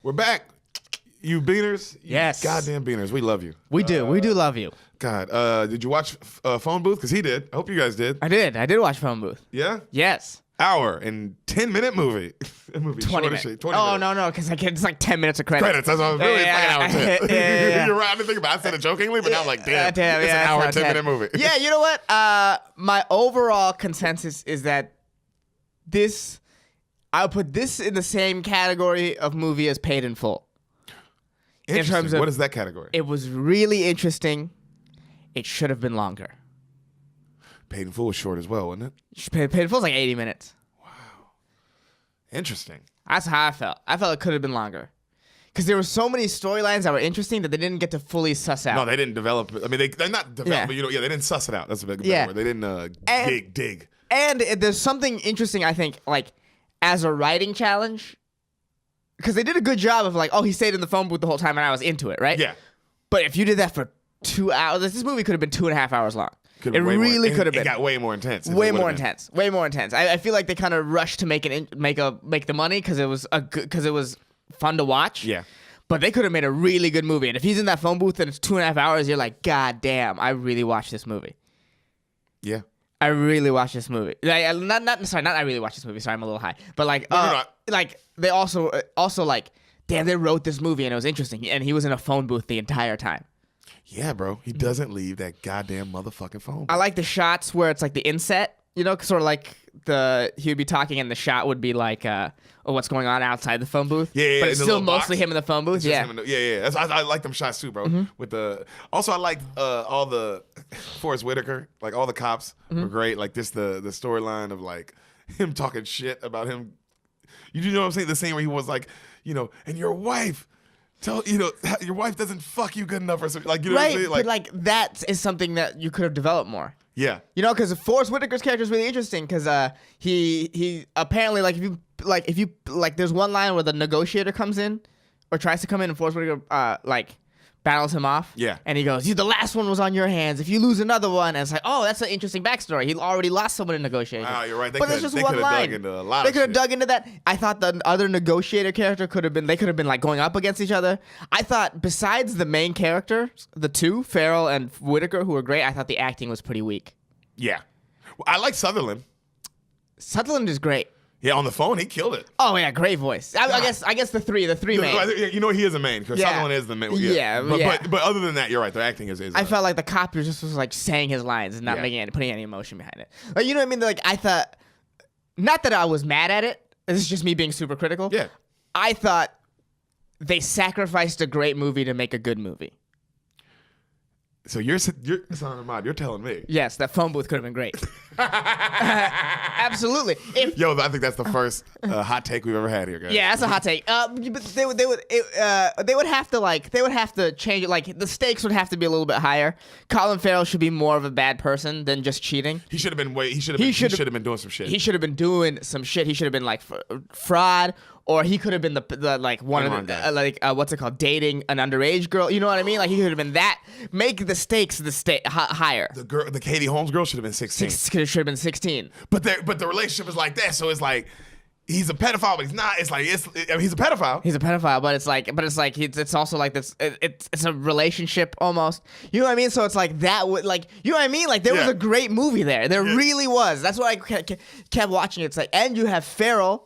We're back. You beaners. Yes. Goddamn beaners. We love you. We do. We do love you. God. Did you watch Phone Booth? Because he did. I hope you guys did. I did. I did watch Phone Booth. Yeah? Yes. Hour and 10-minute movie. A movie 20 minutes. 20 oh, minutes. no, because it's like 10 minutes of credits. Credits. That's what I was really fucking hour 10. Yeah. You're right. I didn't think about it. I said it jokingly, but now I'm like, damn. It's an hour and 10-minute movie. Yeah, you know what? My overall consensus is that I'll put this in the same category of movie as Paid in Full. Interesting. In terms of, what is that category? It was really interesting. It should have been longer. Paid in Full was short as well, wasn't it? Paid in Full was like 80 minutes. Wow. Interesting. That's how I felt. I felt it could have been longer. Because there were so many storylines that were interesting that they didn't get to fully suss out. No, they didn't develop it. I mean, they're not developing, they didn't suss it out. That's a big word. They didn't dig. And there's something interesting, I think, like, as a writing challenge. Because they did a good job of like, he stayed in the phone booth the whole time and I was into it, right? Yeah. But if you did that for 2 hours, this movie could have been 2.5 hours long. It really could have been. It got way more intense. Way more intense. Way more intense. I feel like they kind of rushed to make the money because it was fun to watch. Yeah. But they could have made a really good movie. And if he's in that phone booth and it's 2.5 hours, you're like, God damn, I really watched this movie. Yeah. I really watched this movie. Not I really watched this movie. Sorry, I'm a little high. But like, like they also like, damn, they wrote this movie and it was interesting. And he was in a phone booth the entire time. Yeah, bro. He doesn't leave that goddamn motherfucking phone booth. I like the shots where it's like the inset, sort of like he would be talking and the shot would be like, what's going on outside the phone booth. Yeah. But it's still mostly him in the phone booth. Yeah. Yeah. I like them shots too, bro. Mm-hmm. Also, I liked all the Forrest Whitaker, like all the cops were great. Like this, the storyline of like him talking shit about him. You know what I'm saying? The scene where he was like, and your wife. Your wife doesn't fuck you good enough or something. Like, what I'm saying? But like that is something that you could have developed more. Yeah. Because Forrest Whitaker's character is really interesting because he apparently if you there's one line where the negotiator comes in or tries to come in and Forrest Whitaker battles him off. Yeah. And he goes, the last one was on your hands. If you lose another one, and it's like, that's an interesting backstory. He already lost someone in negotiation. Oh, you're right. But there's just one line. They could have dug into that. I thought the other negotiator character could have been like going up against each other. I thought besides the main characters, the two, Farrell and Whitaker, who were great, I thought the acting was pretty weak. Yeah. Well, I like Sutherland. Sutherland is great. Yeah, on the phone, he killed it. Oh yeah, great voice. I guess the three main. He is a main because Sutherland is the main. Yeah. But other than that, you're right. The acting is. I felt like the cop was like saying his lines and not putting any emotion behind it. Like, you know what I mean? Like I thought, not that I was mad at it. This is just me being super critical. Yeah. I thought they sacrificed a great movie to make a good movie. So you're telling me. Yes, that phone booth could have been great. Absolutely. I think that's the first hot take we've ever had here, guys. Yeah, that's a hot take. But they would have to change it. Like the stakes would have to be a little bit higher. Colin Farrell should be more of a bad person than just cheating. He should have been been doing some shit. He should have been doing some shit. He should have been like fraud. Or he could have been the like one of the what's it called, dating an underage girl. You know what I mean? Like he could have been that. Make the stakes higher. The Katie Holmes girl should have been 16. Should have been 16. But the relationship is like that. So it's like he's a pedophile, but he's not. It's like he's a pedophile. He's a pedophile, but it's also like this. It's a relationship almost. You know what I mean? So it's like that would you know what I mean? Like there was a great movie there. There really was. That's why I kept watching it. It's like, and you have Farrell,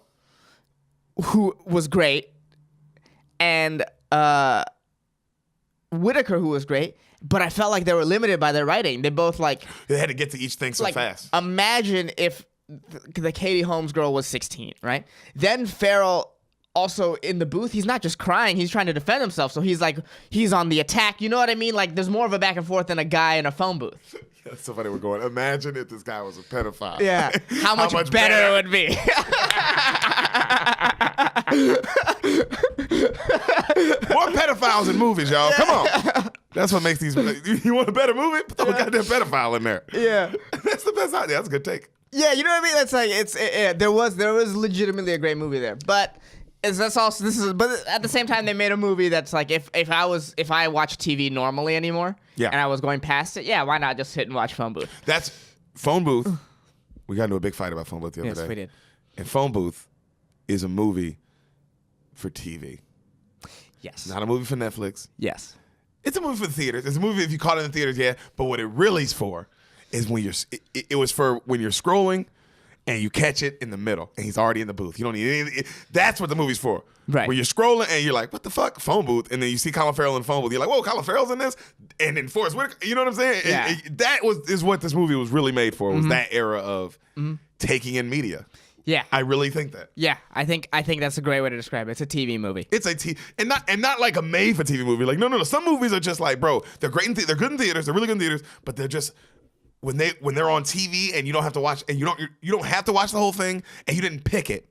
who was great, and Whitaker, who was great, but I felt like they were limited by their writing. They both they had to get to each thing so fast. Imagine if the Katie Holmes girl was 16, right? Then Farrell also in the booth, he's not just crying, he's trying to defend himself. So he's on the attack. You know what I mean? Like there's more of a back and forth than a guy in a phone booth. That's so funny. We're going, imagine if this guy was a pedophile. Yeah. How much better it would be. More pedophiles in movies, y'all. Come on. That's what makes these. You want a better movie? Put a goddamn pedophile in there. Yeah. That's the best idea. That's a good take. Yeah, you know what I mean? That's like there was legitimately a great movie there. But but at the same time they made a movie that's like if I watch TV normally anymore, and I was going past it, why not just sit and watch Phone Booth? That's Phone Booth. We got into a big fight about Phone Booth the other day. Yes, we did. And Phone Booth is a movie for TV. Yes. Not a movie for Netflix. Yes. It's a movie for the theaters. It's a movie if you caught it in the theaters, yeah. But what it really is for is when you're. It was for when you're scrolling, and you catch it in the middle, and he's already in the booth. You don't need anything. That's what the movie's for. Right. When you're scrolling and you're like, what the fuck? Phone booth. And then you see Colin Farrell in the phone booth. You're like, whoa, Colin Farrell's in this? And then Forrest Whitaker. You know what I'm saying? Yeah. That is what this movie was really made for. Was that era of taking in media. Yeah. I really think that. Yeah. I think that's a great way to describe it. It's a TV movie. It's and not like a made for TV movie. Like no. Some movies are just like, bro, they're great. They're good in theaters. They're really good in theaters. But they're just when they're on TV and you don't have to watch and you don't have to watch the whole thing and you didn't pick it.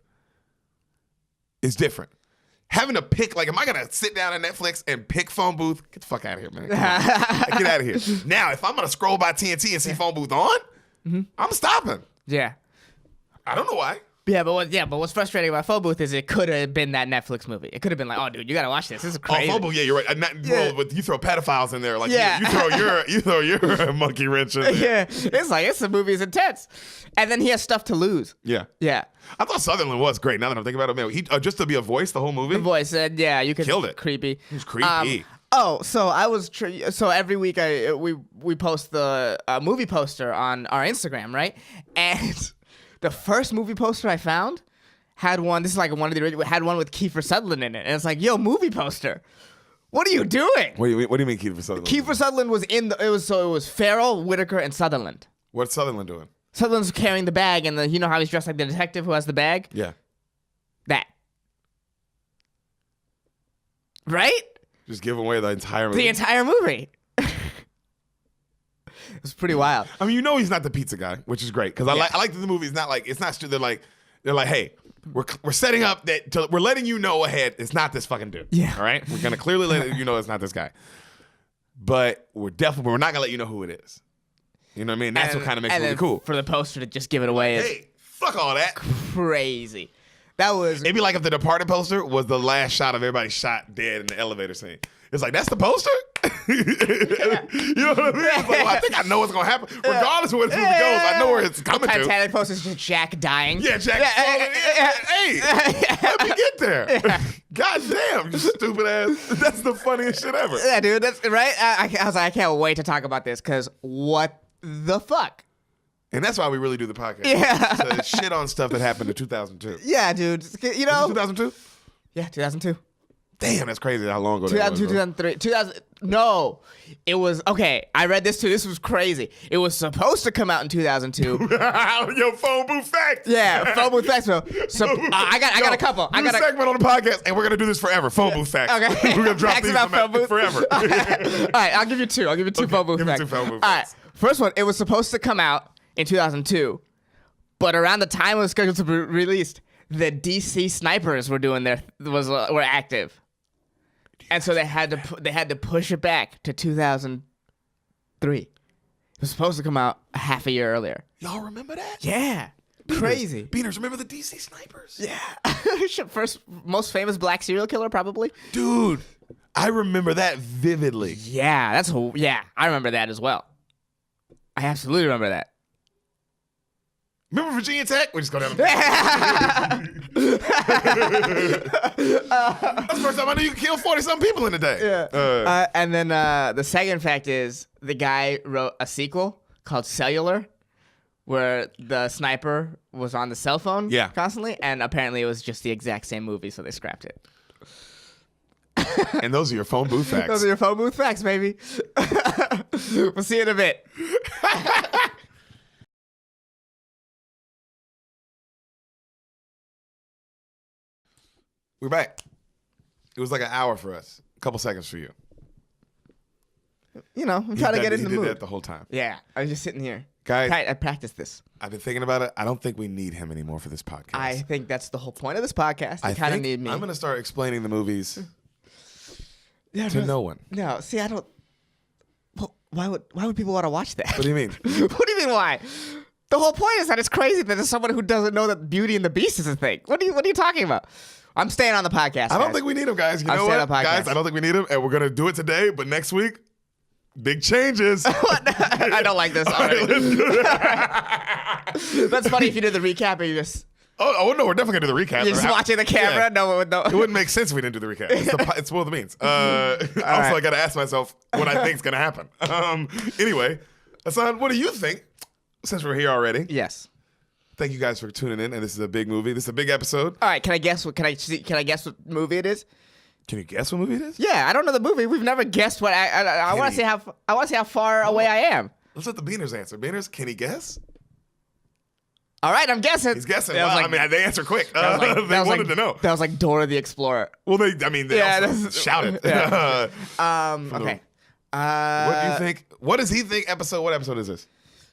It's different. Having to pick, like, am I gonna sit down at Netflix and pick Phone Booth? Get the fuck out of here, man. Come on. Get out of here. Now, if I'm gonna scroll by TNT and see Phone Booth on, I'm stopping. Yeah. I don't know why. Yeah, but what's frustrating about Phone Booth is it could have been that Netflix movie. It could have been like, oh, dude, you gotta watch this. This is crazy. Oh, Phone Booth, yeah, you're right. Well, but you throw pedophiles in there, like you throw your monkey wrench in there. Yeah, it's the movie is intense, and then he has stuff to lose. Yeah. Yeah. I thought Sutherland was great. Now that I'm thinking about it, man, he just to be a voice the whole movie. The voice, you could killed it. Creepy. He was creepy. So I was so every week we post the movie poster on our Instagram, right? And the first movie poster I found had one. This is like one of the original. Had one with Kiefer Sutherland in it, and it's like, yo, movie poster. What are you doing? What do you mean Kiefer Sutherland? Kiefer Sutherland was in the. It was Farrell, Whitaker, and Sutherland. What's Sutherland doing? Sutherland's carrying the bag, and you know how he's dressed like the detective who has the bag? Yeah. That. Right? Just give away the entire movie. The entire movie. It's pretty wild. I mean, he's not the pizza guy, which is great because I like that the movie's not like it's not. They're like, hey, we're setting up that we're letting you know ahead. It's not this fucking dude. Yeah. All right. We're gonna clearly let you know it's not this guy, but we're not gonna let you know who it is. You know what I mean? That's what kind of makes it really cool. For the poster to just give it away is hey, fuck all that. Crazy. That was. It'd be like if the Departed poster was the last shot of everybody shot dead in the elevator scene. It's like, that's the poster? You know what I mean? It's like, well, I think I know what's going to happen. Regardless of where this movie goes, I know where it's coming to. Titanic poster is just Jack dying. Yeah, Jack. Hey, let me get there. God damn, you stupid ass. That's the funniest shit ever. Yeah, dude, that's right. I was like, I can't wait to talk about this because what the fuck? And that's why we really do the podcast. Yeah. To shit on stuff that happened in 2002. Yeah, dude. You know. 2002? Yeah, 2002. Damn, that's crazy how long ago 2002, that was. 2003. 2000. No. It was. Okay, I read this too. This was crazy. It was supposed to come out in 2002. Yo, phone booth facts. Yeah, phone booth facts, bro. So, I got a couple. I got a segment on the podcast, and we're going to do this forever. Phone booth facts. Okay. We're going to drop Facts these about phone booth. forever. All right, I'll give you two. I'll give you two phone booth give me facts. two phone booth All right, facts. first one. It was supposed to come out in 2002, but around the time it was scheduled to be released, the DC snipers were active, and so they had to push it back to 2003. It was supposed to come out half a year earlier. Y'all remember that? Yeah, crazy. Beaners, remember the DC snipers? Yeah, first most famous black serial killer probably. Dude, I remember that vividly. Yeah, I remember that as well. I absolutely remember that. Remember Virginia Tech? We just go down. That's the first time I knew you could kill 40-something people in a day. Yeah. And then the second fact is the guy wrote a sequel called Cellular, where the sniper was on the cell phone constantly, and apparently it was just the exact same movie, so they scrapped it. And those are your phone booth facts. Those are your phone booth facts, baby. We'll see you in a bit. We're back. It was like an hour for us. A couple seconds for you. You know, I'm trying to get in the mood. He did that the whole time. Yeah, I was just sitting here. Guys, I practiced this. I've been thinking about it. I don't think we need him anymore for this podcast. I think that's the whole point of this podcast. You kind of need me. I'm going to start explaining the movies to no one. No, see, I don't. Well, why would people want to watch that? What do you mean? What do you mean why? The whole point is that it's crazy that there's someone who doesn't know that Beauty and the Beast is a thing. What are you talking about? I'm staying on the podcast. I don't think we need him, guys. You know what, guys? I don't think we need him, and we're gonna do it today. But next week, big changes. I don't like this already. Right, let's do it. That's funny if you did the recap and you just. Oh no, we're definitely gonna do the recap. You're just watching the camera. Yeah. No. It wouldn't make sense if we didn't do the recap. It's what it means. Also, I gotta ask myself what I think's gonna happen. Anyway, Hassan, what do you think? Since we're here already, Yes. thank you guys for tuning in. And this is a big movie. This is a big episode. All right. Can I guess what? Can I guess what movie it is? Can you guess what movie it is? Yeah, I don't know the movie. We've never guessed what. I want to see how. I want to see how far away I am. Let's let the Beaners answer. Beaners, can he guess? All right, I'm guessing. He's guessing. That was Wow, like- I mean, they answer quick. that was like- They that was wanted like- to know. That was like Dora the Explorer. Well, they also shouted. Yeah. What Okay. do you think? What does he think? What episode is this?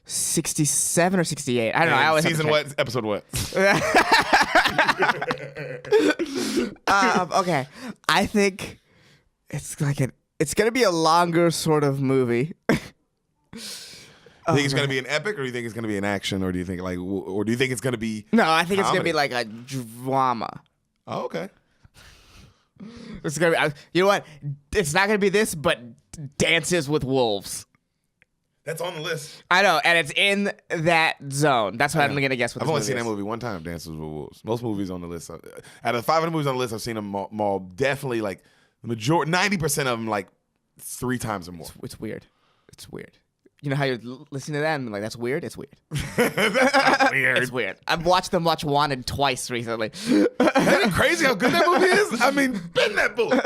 67 or 68? I don't know. I always have to Season check. what? Episode what? Okay. I think it's gonna be a longer sort of movie. Do you think it's gonna be an epic, or do you think it's gonna be an action, or do you think or do you think it's gonna be? No, I think it's gonna comedy? be like a drama. Oh, okay. It's gonna be. You know what? It's not gonna be this, but Dances with Wolves. That's on the list. I know, and it's in that zone. That's what I'm gonna guess. What I've this only movie seen is. that movie one time, Dances with Wolves. Most movies on the list, out of 500 movies on the list, I've seen them all definitely like the majority, 90% of them like 3 times or more. It's weird. It's weird. You know how you're listening to that and like, that's weird? It's weird. That's not weird. It's weird. I've watched them watch Wanted twice recently. Isn't it crazy how good that movie is? I mean, bend that bullet.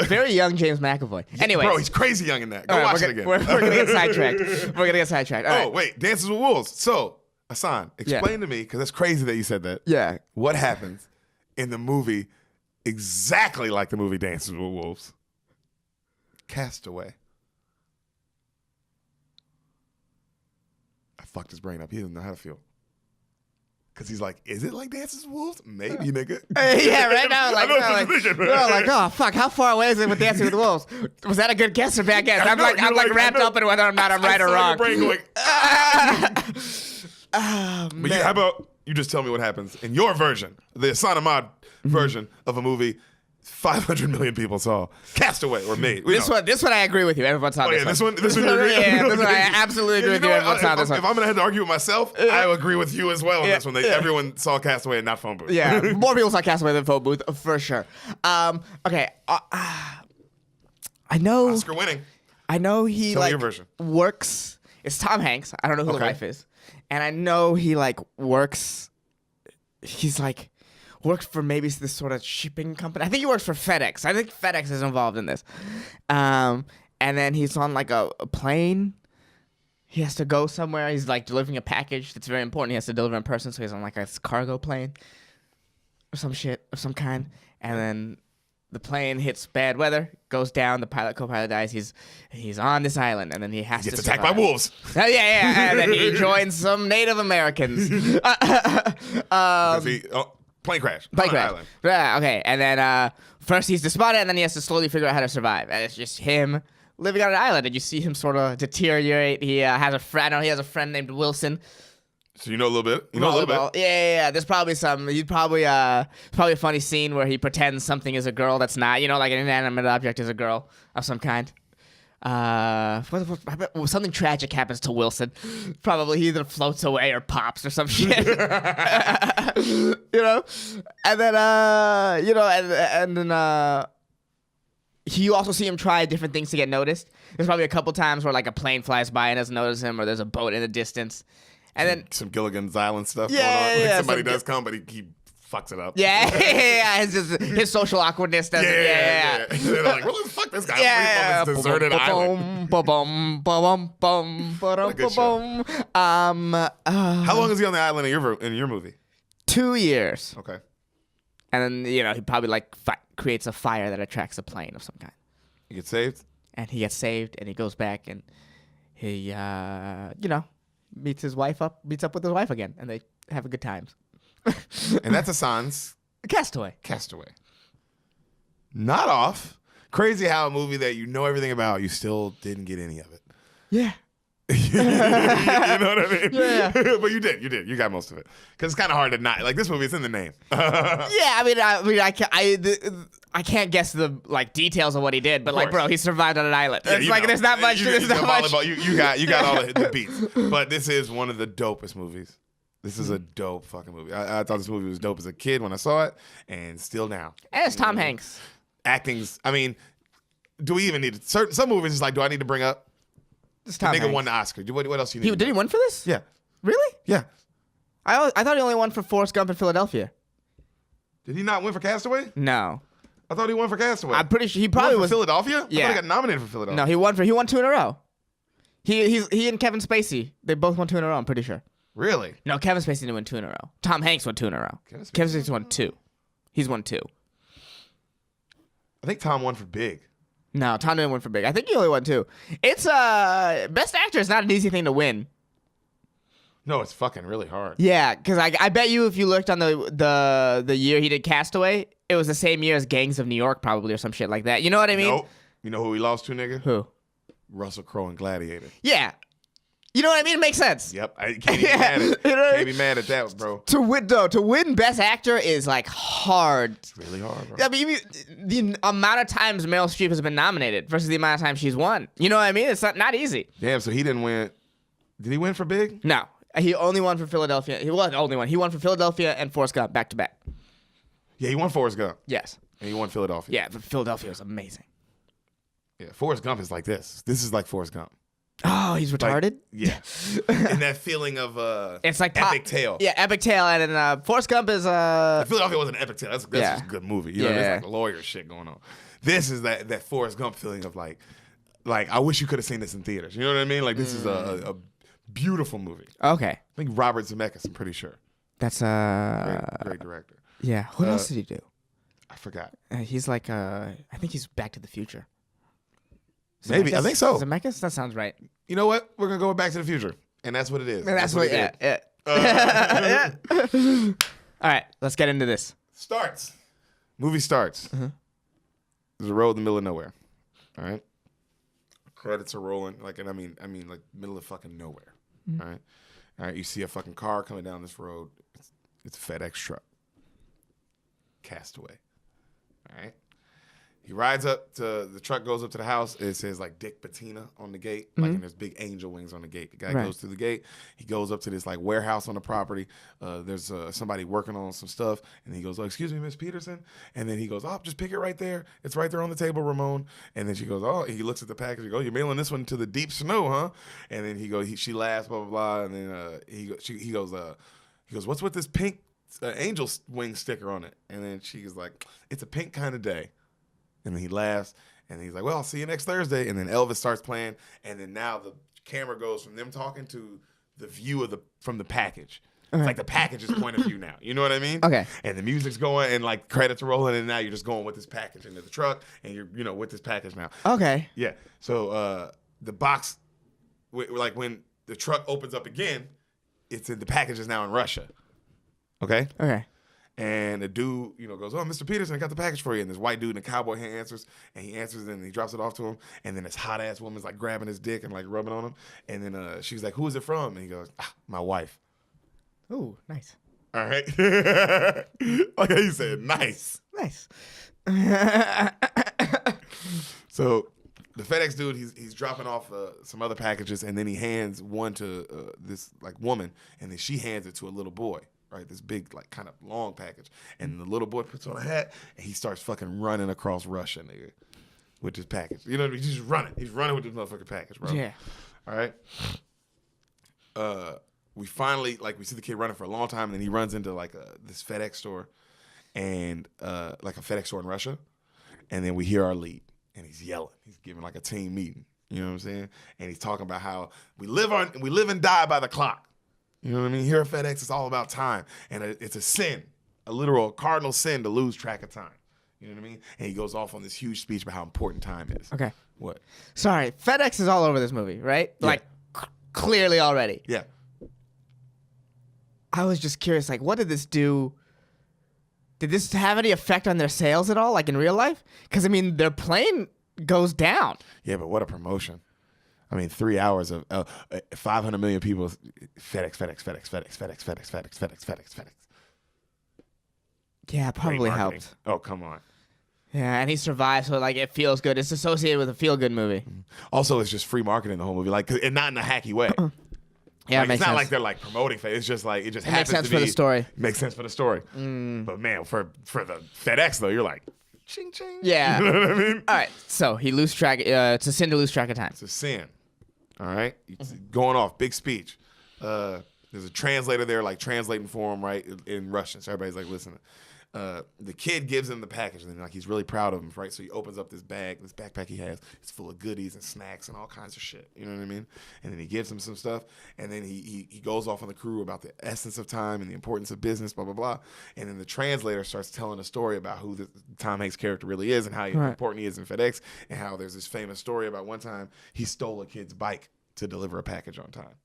Very young James McAvoy. Anyway. Bro, he's crazy young in that. Go watch it again. We're gonna get sidetracked. We're gonna get sidetracked. All Oh, right. wait. Dances with Wolves. So, Hassan, explain to me, because that's crazy that you said that. Yeah. What happens in the movie exactly like the movie Dances with Wolves? Castaway. I fucked his brain up. He doesn't know how to feel. Because he's like, is it like Dances with Wolves? Maybe, nigga. Yeah, right now, like, I know we're what you're thinking. like, oh fuck, how far away is it with Dancing with the Wolves? Was that a good guess or bad guess? I I'm know, like you're like, I wrapped know. up in whether or not I'm right I or saw wrong. your brain going, Oh, But how about you just tell me what happens in your version, the Hassan Ahmad version of a movie 500 million people saw, Castaway, or me. This one I agree with you. Everyone saw Oh, this yeah, one. this one you agree? Yeah, this one I absolutely agree with you. Everyone saw this one. If I'm going to have to argue with myself, I agree with you as well on Yeah, this one. yeah. Everyone saw Castaway and not Phone Booth. Yeah, more people saw Castaway than Phone Booth, for sure. Okay, I know. Oscar winning. I know he Tell me like your version. works. It's Tom Hanks. I don't know who the Okay. wife is, and I know he like works. He's like works for maybe this sort of shipping company. I think he works for FedEx. I think FedEx is involved in this. And then he's on like a plane. He has to go somewhere. He's like delivering a package that's very important. He has to deliver in person, so he's on like a cargo plane or some shit of some kind. And then the plane hits bad weather, goes down. The co-pilot dies. He's on this island, and then he has Gets to attacked survive. by wolves. Oh, yeah. And then he joins some Native Americans. Plane crash. Plane on an crash. island. Yeah, okay. And then first he's despondent, and then he has to slowly figure out how to survive. And it's just him living on an island, and you see him sort of deteriorate. He has a friend. I know he has a friend named Wilson. So you know a little bit. You know a little Volleyball. bit. Yeah. There's probably some. He'd probably a funny scene where he pretends something is a girl that's not. You know, like an inanimate object is a girl of some kind. Something tragic happens to Wilson. Probably he either floats away or pops or some shit. You know, and then and then you also see him try different things to get noticed. There's probably a couple times where like a plane flies by and doesn't notice him, or there's a boat in the distance, and then Some Gilligan's Island stuff Yeah, going on. Like yeah, somebody some does come, but he fucks it up. his social awkwardness doesn't. Yeah. They're like, well, let's fuck this guy. Yeah. On this deserted island. How long is he on the island in your movie? 2 years, Okay. and then he probably like creates a fire that attracts a plane of some kind, You get saved? and he gets saved, and he goes back, and he meets up with his wife again, and they have a good times. And that's Hassan's Castaway. Castaway. Not off. Crazy how a movie that you know everything about, you still didn't get any of it. Yeah. You know what I mean? Yeah. But you did. You got most of it. Because it's kind of hard to not. Like, this movie, it's in the name. Yeah, I can't guess the like details of what he did, but like, course. bro, he survived on an island. Yeah, It's you like know. there's not much. You There's know not much. volleyball. You got all the beats. But this is one of the dopest movies This is a dope fucking movie. I thought this movie was dope as a kid when I saw it, and still now. And it's Tom Hanks. Acting's. I mean, do we even need it? Some movies is like, do I need to bring up? It's The Tom nigga Hanks. won the Oscar. What else you need? Did he win for this? Yeah. Really? Yeah. I thought he only won for Forrest Gump in Philadelphia. Did he not win for Castaway? No. I thought he won for Castaway. I'm pretty sure he He probably won for was. Philadelphia? Yeah. I thought he got nominated for Philadelphia. No, he won 2 in a row. He and Kevin Spacey, they both won 2 in a row, I'm pretty sure. Really? No, Kevin Spacey didn't win 2 in a row. Tom Hanks won 2 in a row. Kevin Spacey won 2. He's won 2. I think Tom won for Big. No, Tom didn't win for Big. I think he only won 2. It's Best Actor is not an easy thing to win. No, it's fucking really hard. Yeah, because I bet you if you looked on the year he did Castaway, it was the same year as Gangs of New York probably or some shit like that. You know what I mean? Nope. You know who he lost to, nigga? Who? Russell Crowe and Gladiator. Yeah. You know what I mean? It makes sense. Yep. I can't be mad at You know what I Can't mean? be mad at that, bro. To win Best Actor is like hard. It's really hard, bro. I mean, the amount of times Meryl Streep has been nominated versus the amount of times she's won. You know what I mean? It's not easy. Damn, so he didn't win. Did he win for Big? No, he only won for Philadelphia. He was the only one. He won for Philadelphia and Forrest Gump back to back. Yeah, he won Forrest Gump. Yes. And he won Philadelphia. Yeah, but Philadelphia was amazing. Yeah, Forrest Gump is like this. This is like Forrest Gump. Oh, he's Like, retarded? yeah. And that feeling of It's like epic tale. Yeah, epic tale. And then Forrest Gump is Philadelphia wasn't an epic tale. That's Yeah. just a good movie. You know, Yeah. there's like lawyer shit going on. This is that Forrest Gump feeling of like I wish you could have seen this in theaters. You know what I mean? Like this is a beautiful movie. okay. I think Robert Zemeckis, I'm pretty sure. That's Great director. yeah. What else did he do? I forgot. He's like I think he's Back to the Future. Maybe. I think so. Zemeckis? That sound right. You know what? We're going to go Back to the Future. And that's what it is. And that's what. it Yeah. is. Yeah. All right. Let's get into this. Starts. Movie starts. There's a road in the middle of nowhere. All right. Credits are rolling. Like middle of fucking nowhere. All right. All right. You see a fucking car coming down this road. It's a FedEx truck. Castaway. All right. He rides up to the truck, goes up to the house. It says like Dick Patina on the gate, like, and there's big angel wings on the gate. The guy goes through the gate. He goes up to this like warehouse on the property. There's somebody working on some stuff, and he goes, "Oh, excuse me, Miss Peterson." And then he goes, "Oh, just pick it right there. It's right there on the table, Ramon." And then she goes, "Oh," he looks at the package. He goes, "You're mailing this one to the deep snow, huh?" And then she laughs, blah blah blah. And then he goes, "What's with this pink angel wing sticker on it?" And then she's like, "It's a pink kind of day." And then he laughs, and he's like, "Well, I'll see you next Thursday." And then Elvis starts playing, and then now the camera goes from them talking to the view of from the package. It's like the package's point of view now. You know what I mean? Okay. And the music's going, and like credits are rolling, and now you're just going with this package into the truck, and you're with this package now. Okay. Yeah. So the box, like when the truck opens up again, the package is now in Russia. Okay. Okay. And the dude, goes, "Oh, Mr. Peterson, I got the package for you." And this white dude in a cowboy hat answers, and he answers, and he drops it off to him. And then this hot ass woman's like grabbing his dick and like rubbing on him. And then she's like, "Who is it from?" And he goes, "My wife." Ooh, nice. All right. Like how you said, nice. Nice. So the FedEx dude, he's dropping off some other packages, and then he hands one to this like woman, and then she hands it to a little boy. Right, this big, like, kind of long package. And the little boy puts on a hat, and he starts fucking running across Russia, nigga, with this package. You know what I mean? He's just running. He's running with this motherfucking package, bro. Yeah. All right? We finally, we see the kid running for a long time, and then he runs into, this FedEx store, and, like a FedEx store in Russia. And then we hear our lead, and he's yelling. He's giving, like, a team meeting. You know what I'm saying? And he's talking about how we live and die by the clock. You know what I mean? Here at FedEx, it's all about time. And it's a sin, a literal cardinal sin to lose track of time. You know what I mean? And he goes off on this huge speech about how important time is. Okay. What? Sorry, FedEx is all over this movie, right? Yeah. Like, clearly already. Yeah. I was just curious, like, what did this do? Did this have any effect on their sales at all, like in real life? Because, I mean, their plane goes down. Yeah, but what a promotion. I mean, 3 hours of 500 million people. FedEx. Yeah, it probably Great marketing. helped. Oh, come on. Yeah, and he survives, so like it feels good. It's associated with a feel-good movie. Also, it's just free marketing the whole movie, and not in a hacky way. Yeah, Like, it makes it's not sense. like they're like promoting FedEx. It's just like it Makes happens sense to be, for the story. Makes sense for the story. But man, for the FedEx though, you're like, ching ching. Yeah. You know what I mean? All right, so he lose track. It's a sin to lose track of time. It's a sin. All right, it's going off. Big speech. There's a translator there, like translating for him, right, in Russian. So everybody's like, listen. The kid gives him the package, and like he's really proud of him, right? So he opens up this backpack he has. It's full of goodies and snacks and all kinds of shit. You know what I mean? And then he gives him some stuff, and then he goes off on the crew about the essence of time and the importance of business, blah blah blah. And then the translator starts telling a story about who the Tom Hanks character really is and how important he is in FedEx, and how there's this famous story about one time he stole a kid's bike to deliver a package on time.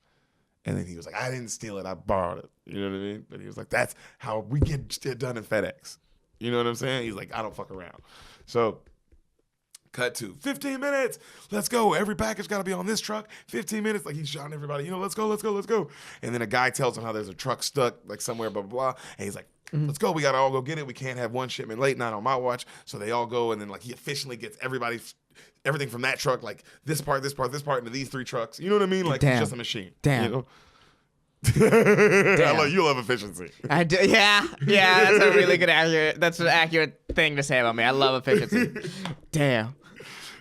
And then he was like, I didn't steal it, I borrowed it. You know what I mean? But he was like, that's how we get it done in FedEx. You know what I'm saying? He's like, I don't fuck around. So, cut to 15 minutes. Let's go. Every package got to be on this truck. 15 minutes. Like he's shouting at everybody, let's go, let's go, let's go. And then a guy tells him how there's a truck stuck like somewhere, blah, blah, blah. And he's like, let's go. We got to all go get it. We can't have one shipment late, not on my watch. So they all go. And then like he efficiently gets everything from that truck, like this part, into these 3 trucks. You know what I mean? Like he's just a machine. Damn. You know? You love efficiency. I do. Yeah. That's a really good That's an accurate thing to say about me. I love efficiency. Damn.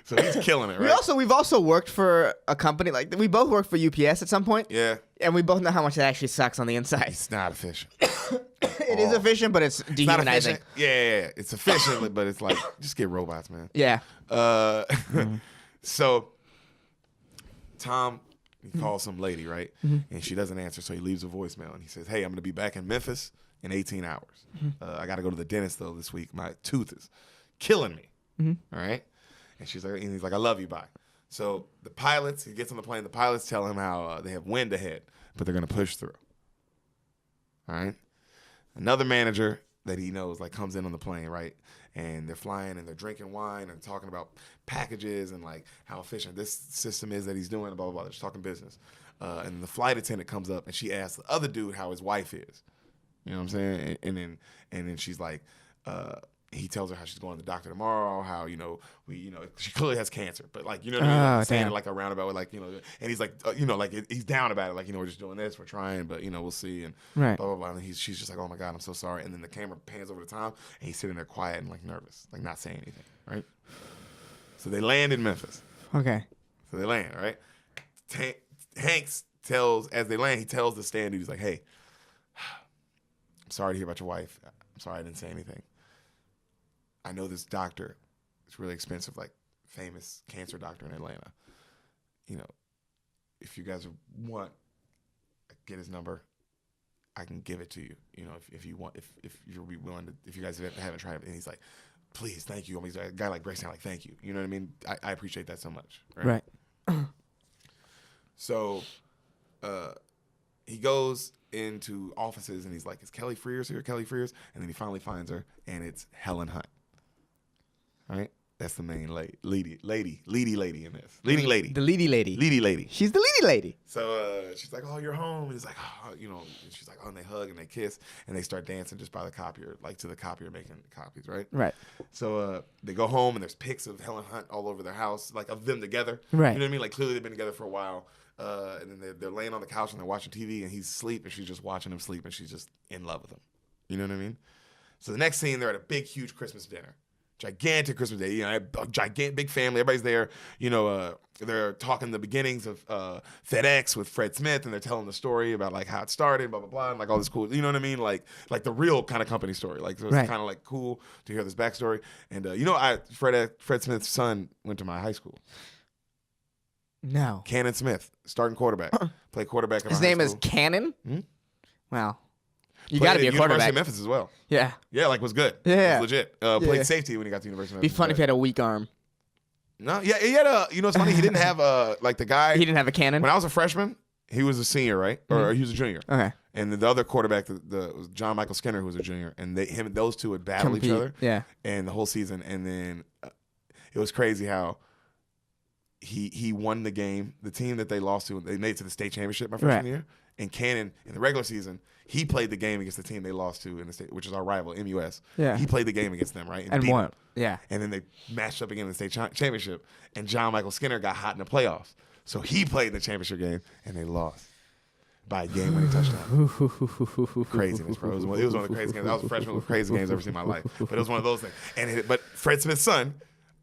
So he's killing it, right? We've also worked for a company like we both worked for UPS at some point. Yeah. And we both know how much it actually sucks on the inside. It's not efficient. It is efficient, but it's dehumanizing. Yeah. It's efficient, but it's like just get robots, man. Yeah. So Tom, he calls some lady, right? And she doesn't answer, so he leaves a voicemail. And he says, hey, I'm going to be back in Memphis in 18 hours. I got to go to the dentist, though, this week. My tooth is killing me. All right? And he's like, I love you, bye. So the pilots, he gets on the plane. The pilots tell him how they have wind ahead, but they're going to push through. All right? Another manager that he knows like comes in on the plane, right? And they're flying and they're drinking wine and talking about packages and like how efficient this system is that he's doing, blah, blah, blah. They're just talking business. And the flight attendant comes up and she asks the other dude how his wife is. You know what I'm saying? And then she's like, he tells her how she's going to the doctor tomorrow, how, she clearly has cancer, but like, you know what I mean? Like, saying it like a roundabout with like, and he's like, like he's down about it. Like, we're just doing this, we're trying, but we'll see. And blah, blah, blah. And she's just like, oh my God, I'm so sorry. And then the camera pans over to Tom and he's sitting there quiet and like nervous, like not saying anything. Right. So they land in Memphis. Okay. So they land, right? Hanks tells, as they land, he tells the stand dude, he's like, hey, I'm sorry to hear about your wife. I'm sorry I didn't say anything. I know this doctor. It's really expensive, like famous cancer doctor in Atlanta. If you guys want, get his number. I can give it to you. If you want, if you're willing to, if you guys haven't tried it. And he's like, please, thank you. I mean, he's a guy like breaks down like, thank you. You know what I mean? I appreciate that so much. Right. So, he goes into offices and he's like, is Kelly Frears here? Kelly Frears? And then he finally finds her and it's Helen Hunt. All right? That's the main lady in this. Leading lady. The leady lady. Leady lady. She's the leady lady. So she's like, oh, you're home. And he's like, oh, and she's like, oh, and they hug and they kiss and they start dancing just by the copier, like to the copier making copies, right? Right. So they go home and there's pics of Helen Hunt all over their house, like of them together. Right. You know what I mean? Like clearly they've been together for a while. And then they're laying on the couch and they're watching TV and he's asleep and she's just watching him sleep and she's just in love with him. You know what I mean? So the next scene, they're at a big, huge Christmas dinner. Gigantic Christmas day, a gigantic, big family. Everybody's there. They're talking the beginnings of FedEx with Fred Smith, and they're telling the story about like how it started, blah blah blah, and like all this cool. You know what I mean? Like the real kind of company story. Like so it's kind of like cool to hear this backstory. And Fred Smith's son went to my high school. No. Cannon Smith, starting quarterback, played quarterback. His name is Cannon. Wow. You got to be a quarterback. University of Memphis as well. Yeah. Yeah, was good. Yeah. Was legit. Played safety when he got to University of Memphis. Be funny if he had a weak arm. No, yeah, he had it's funny, he didn't have the guy. He didn't have a cannon? When I was a freshman, he was a senior, right? Or he was a junior. Okay. And the other quarterback, was John Michael Skinner, who was a junior, and those two would battle each other. Yeah. And the whole season, and then it was crazy how he won the game. The team that they lost to, they made it to the state championship my freshman year. And Cannon, in the regular season, he played the game against the team they lost to in the state, which is our rival, MUS. Yeah. He played the game against them, right? And won. Yeah. And then they matched up again in the state championship, and John Michael Skinner got hot in the playoffs. So he played in the championship game, and they lost. by a game-winning touchdown. Craziness, bro. It was one of the craziest games. I was a freshman with crazy games I've ever seen in my life. But it was one of those things. But Fred Smith's son.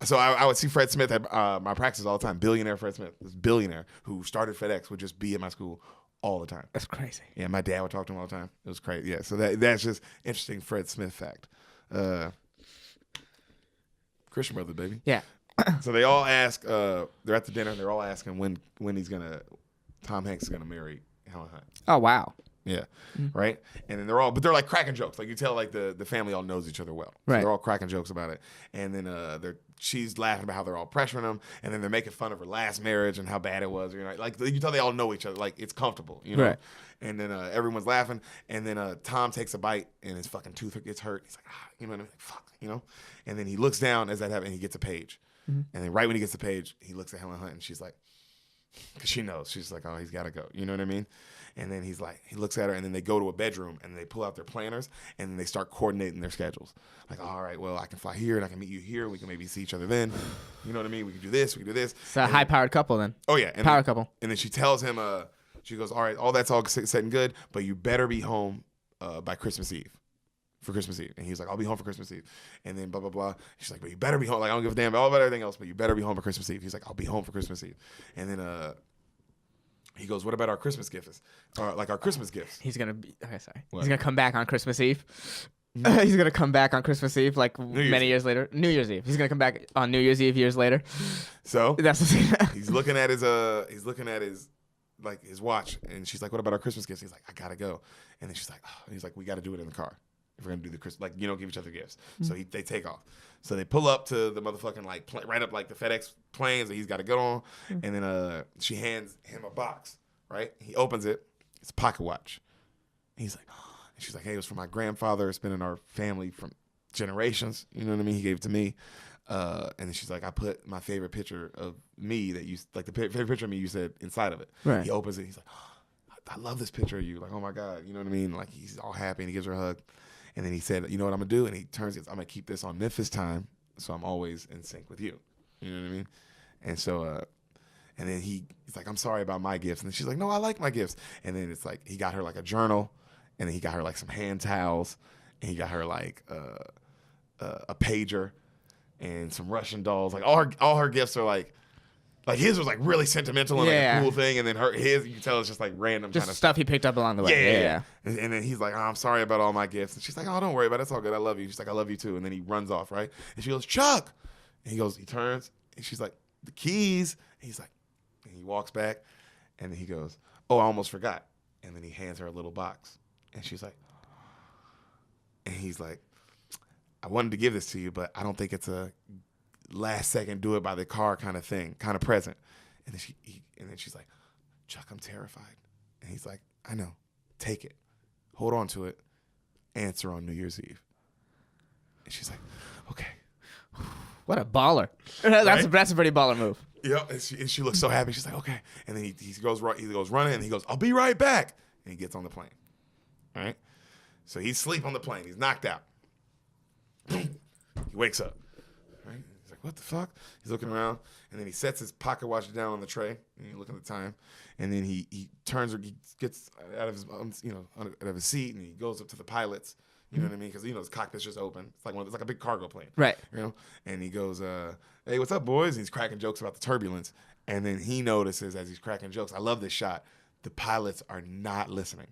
So I would see Fred Smith at my practices all the time. Billionaire Fred Smith, this billionaire who started FedEx, would just be at my school all the time. That's crazy. Yeah, my dad would talk to him all the time. It was crazy. Yeah, so that's just interesting Fred Smith fact. Christian brother, baby. Yeah. So they all ask. They're at the dinner. They're all asking when Tom Hanks is gonna marry Helen Hunt. Oh wow. Yeah, right. And then they're like cracking jokes. Like you tell, like the family all knows each other well. So right. They're all cracking jokes about it. And then she's laughing about how they're all pressuring him, and then they're making fun of her last marriage and how bad it was. You know, like you tell they all know each other. Like it's comfortable. You know. Right. And then everyone's laughing, and then Tom takes a bite, and his fucking tooth gets hurt. He's like, you know what I mean? Like, fuck, you know. And then he looks down as that happens, and he gets a page. And then right when he gets the page, he looks at Helen Hunt, and she's like, because she knows, she's like, oh, he's got to go. You know what I mean? And then he looks at her, and then they go to a bedroom, and they pull out their planners, and then they start coordinating their schedules. Like, all right, well, I can fly here, and I can meet you here. We can maybe see each other then. You know what I mean? We can do this. We can do this. It's a high-powered couple then. Oh, yeah. Power couple. And then she tells him, she goes, all right, all that's all set and good, but you better be home by Christmas Eve. For Christmas Eve. And he's like, I'll be home for Christmas Eve. And then blah, blah, blah. She's like, but you better be home. Like, I don't give a damn about everything else, but you better be home for Christmas Eve. He's like, I'll be home for Christmas Eve. And then he goes, what about our Christmas gifts? Or like our Christmas gifts. He's going to be, okay, sorry. What? He's going to come back on Christmas Eve. He's going to come back on Christmas Eve, like many years later. New Year's Eve. He's going to come back on New Year's Eve years later. So that's he's looking at his like his watch, and she's like, what about our Christmas gifts? He's like, I gotta go. And then she's like, oh. He's like, we gotta do it in the car if we're gonna do the Christmas, like, you don't give each other gifts. So they take off. So they pull up to the motherfucking like right up like the FedEx planes that he's got to go on, and then she hands him a box. Right, he opens it. It's a pocket watch. And he's like, oh. And she's like, hey, it was from my grandfather. It's been in our family from generations. You know what I mean? He gave it to me. And then she's like, I put my favorite picture of me that you like the favorite picture of me you said inside of it. Right. He opens it. He's like, oh, I love this picture of you. Like, oh my God, you know what I mean? Like he's all happy and he gives her a hug. And then he said, you know what I'm gonna do? And he turns it. I'm gonna keep this on Memphis time, so I'm always in sync with you. You know what I mean? And so, and then he's like, I'm sorry about my gifts. And then she's like, no, I like my gifts. And then it's like he got her like a journal, and then he got her like some hand towels, and he got her like a pager. And some Russian dolls, like all her gifts are like his was like really sentimental and like a cool thing, and then his you can tell it's just like random just kind of stuff he picked up along the way. Yeah. And then he's like, oh, I'm sorry about all my gifts, and she's like, oh, don't worry about it, it's all good, I love you. She's like, I love you too, and then he runs off, right? And she goes, Chuck, and he turns, and she's like, the keys. And he's like, and he walks back, and then he goes, oh, I almost forgot, and then he hands her a little box, and she's like, and he's like, I wanted to give this to you, but I don't think it's a last second do it by the car kind of thing, kind of present. And then she's like, Chuck, I'm terrified. And he's like, I know. Take it. Hold on to it. Answer on New Year's Eve. And she's like, okay. What a baller. That's a pretty baller move. Yeah, and she looks so happy. She's like, okay. And then he goes running, and he goes, I'll be right back. And he gets on the plane. All right? So he's asleep on the plane. He's knocked out. He wakes up. Right? He's like, what the fuck? He's looking around, and then he sets his pocket watch down on the tray, and you look at the time, and then he gets out of his out of his seat, and he goes up to the pilots. You know what I mean? Because his cockpit's just open. It's like a big cargo plane, right? You know, and he goes, "Hey, what's up, boys?" And he's cracking jokes about the turbulence, and then he notices as he's cracking jokes. I love this shot. The pilots are not listening,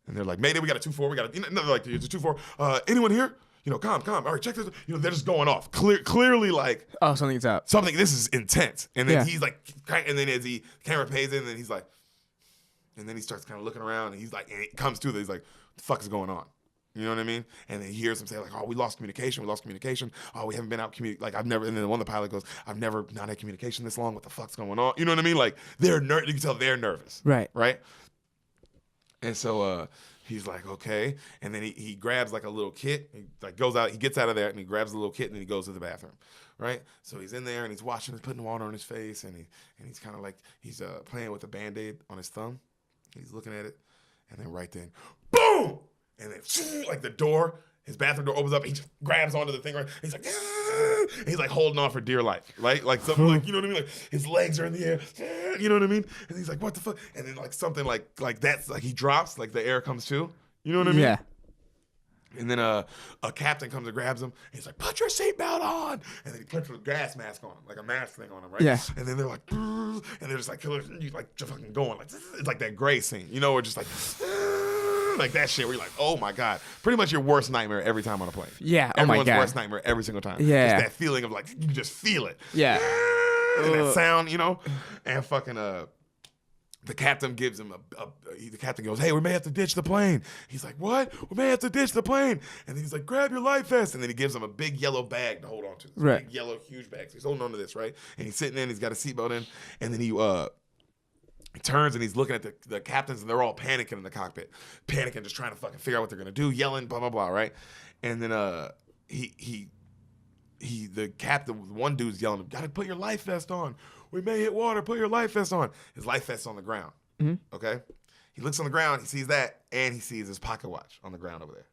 and they're like, "Mayday, we got a 2-4. We got a they're like it's a 2-4. Anyone here? Calm. All right, check this. They're just going off. Clearly, like, oh, something's up. This is intense." And then he's like, and then as the camera pays in, and then he's like, and then he starts kind of looking around, and he's like, and it comes to that he's like, "What the fuck is going on?" You know what I mean? And then he hears him say like, "Oh, we lost communication. Oh, we haven't been out like I've never." And then one of the pilot goes, "I've never not had communication this long. What the fuck's going on?" You know what I mean? Like you can tell they're nervous. Right. And so he's like, okay. And then he grabs like a little kit. He like goes out. He gets out of there and he grabs a little kit and then he goes to the bathroom. Right. So he's in there and he's washing. He's putting water on his face and he's kind of like he's playing with a Band-Aid on his thumb. He's looking at it, and then right then, boom. And then, like the door, His bathroom door opens up. He just grabs onto the thing. Right, he's like, "Ah!" He's like holding on for dear life, right? Like something like, you know what I mean? Like his legs are in the air, "Ah!" You know what I mean? And he's like, what the fuck? And then like something like that's like he drops, like the air comes too. You know what I mean? Yeah. And then a captain comes and grabs him. And he's like, put your seatbelt on. And then he puts a gas mask on him, like a mask thing on him, right? Yeah. And then they're like, and they're just like, you like just fucking going. Like, it's like that Gray scene, you know, where just like that shit where you're like, oh my God. Pretty much your worst nightmare every time on a plane. Yeah. Everyone's Oh my God. worst nightmare every single time. Yeah. Just that feeling of like, you just feel it. Yeah. And that sound, you know? And fucking, the captain gives him the captain goes, hey, we may have to ditch the plane. He's like, what? We may have to ditch the plane. And then he's like, grab your life vest. And then he gives him a big yellow bag to hold on to. This right. Big yellow, huge bag. So he's holding on to this, right? And he's sitting in, he's got a seatbelt in. And then he turns and he's looking at the captains and they're all panicking in the cockpit. Panicking, just trying to fucking figure out what they're going to do, yelling, blah, blah, blah, right? And then the captain, one dude's yelling, gotta put your life vest on. We may hit water, put your life vest on. His life vest's on the ground, okay? He looks on the ground, he sees that, and he sees his pocket watch on the ground over there,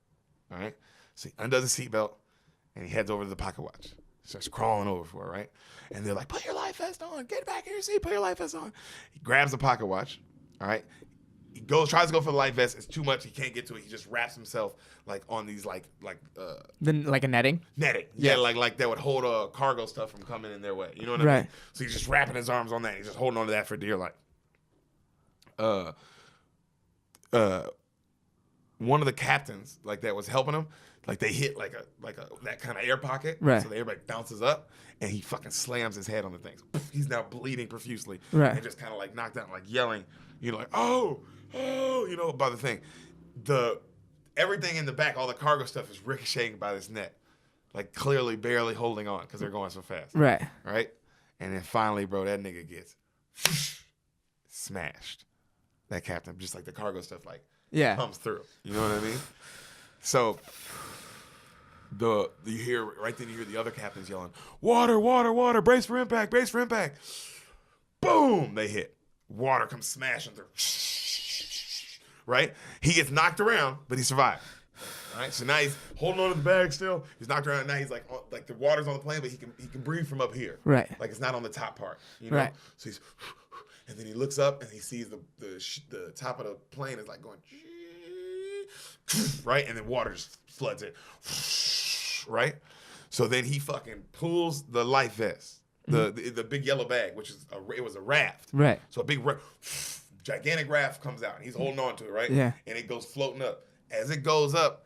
all right? So he undoes his seatbelt, and he heads over to the pocket watch. Starts crawling over for it, right? And they're like, put your life vest on. Get back in your seat, put your life vest on. He grabs the pocket watch, all right? He tries to go for the life vest. It's too much. He can't get to it. He just wraps himself like on these Then like a netting. Netting. Yeah, like that would hold cargo stuff from coming in their way. You know what I mean? So he's just wrapping his arms on that. He's just holding on to that for dear life. One of the captains like that was helping him. Like they hit like a that kind of air pocket. Right. So the airbag bounces up and he fucking slams his head on the thing. So he's now bleeding profusely. Right. And just kind of like knocked out, like yelling. You know, like oh, you know, by the thing. Everything in the back, all the cargo stuff is ricocheting by this net. Like clearly barely holding on because they're going so fast. Right. Right? And then finally, bro, that nigga gets smashed. That captain, just like the cargo stuff, like comes through. You know what I mean? So you hear the other captains yelling, water, water, water, brace for impact, brace for impact. Boom! They hit. Water comes smashing through. Right? He gets knocked around, but he survived. All right? So now he's holding on to the bag still. He's knocked around. Now he's like the water's on the plane, but he can breathe from up here. Right. Like it's not on the top part. You know? Right. So he's, and then he looks up and he sees the top of the plane is like going, right? And then water just floods it. Right? So then he fucking pulls the life vest, the big yellow bag, which is it was a raft. Right. So a big gigantic raft comes out. And he's holding on to it, right? Yeah. And it goes floating up. As it goes up,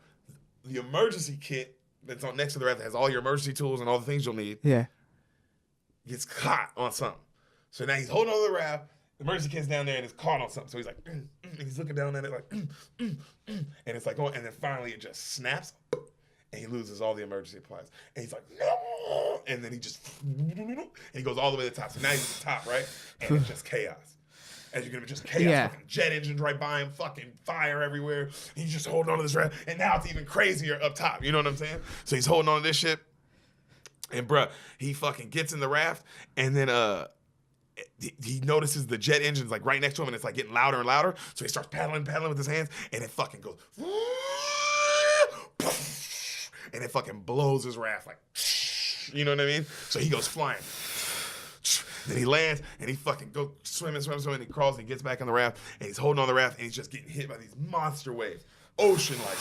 the emergency kit that's on next to the raft that has all your emergency tools and all the things you'll need gets caught on something. So now he's holding on to the raft. The emergency kit's down there and it's caught on something. So he's like, and he's looking down at it like, and it's like, and then finally it just snaps. And he loses all the emergency supplies. And he's like, no! And then he just, and he goes all the way to the top. So now he's at the top, right? And it's just chaos. As you can imagine, just chaos. Yeah. Fucking jet engines right by him, fucking fire everywhere. He's just holding on to this raft. And now it's even crazier up top. You know what I'm saying? So he's holding on to this shit. And bruh, he fucking gets in the raft. And then he notices the jet engines like right next to him. And it's like getting louder and louder. So he starts paddling with his hands. And it fucking goes, and it fucking blows his raft like, you know what I mean? So he goes flying. Then he lands and he fucking goes swimming. He crawls and he gets back on the raft and he's holding on the raft and he's just getting hit by these monster waves. Ocean like,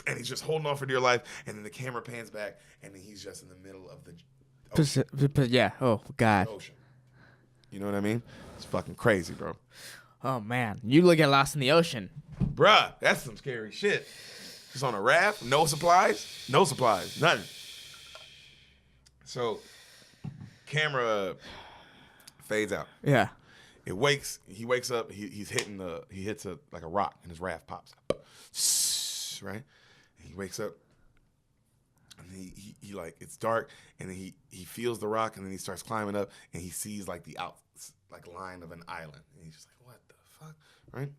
and he's just holding on for dear life. And then the camera pans back and then he's just in the middle of the ocean. Yeah. Oh, God. Ocean. You know what I mean? It's fucking crazy, bro. Oh, man. You look at Lost in the Ocean. Bruh, that's some scary shit. Just on a raft, no supplies, nothing. So, camera fades out. Yeah. He wakes up. He hits like a rock, and his raft pops. Right. And he wakes up, and he like it's dark, and then he feels the rock, and then he starts climbing up, and he sees like the line of an island, and he's just like, what the fuck, right?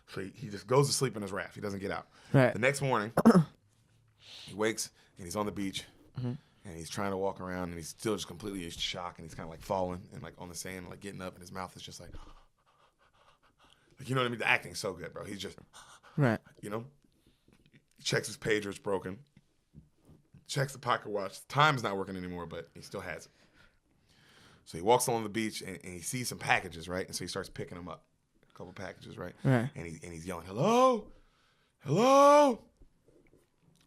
So he just goes to sleep in his raft. He doesn't get out. Right. The next morning, he wakes and he's on the beach, and he's trying to walk around, and he's still just completely in shock, and he's kind of like falling and like on the sand, like getting up, and his mouth is just like you know what I mean? The acting's so good, bro. He's just right. You know. He checks his pager, it's broken. Checks the pocket watch. Time's not working anymore, but he still has it. So he walks along the beach and he sees some packages, right? And so he starts picking them up. A couple packages, right? Right. And he's yelling, hello? Hello?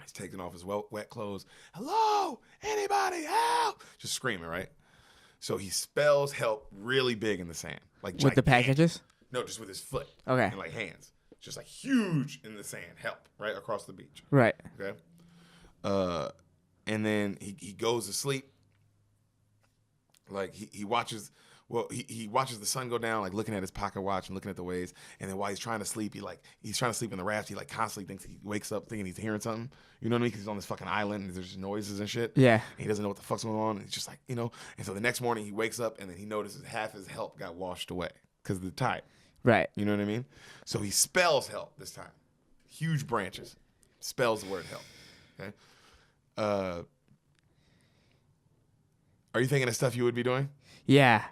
He's taking off his wet clothes. Hello? Anybody help? Just screaming, right? So he spells help really big in the sand. Like With the packages? No, just with his foot. Okay. And like hands. Just like huge in the sand. Help, right? Across the beach. Right. Okay? And then he goes to sleep. Like he watches he watches the sun go down, like looking at his pocket watch and looking at the waves. And then while he's trying to sleep, he's trying to sleep in the raft. He like constantly thinks he wakes up thinking he's hearing something. You know what I mean? Because he's on this fucking island and there's noises and shit. Yeah. And he doesn't know what the fuck's going on. And he's just like, you know. And so the next morning he wakes up and then he notices half his help got washed away because of the tide. Right. You know what I mean? So he spells help this time. Huge branches. Spells the word help. Okay. Are you thinking of stuff you would be doing? Yeah.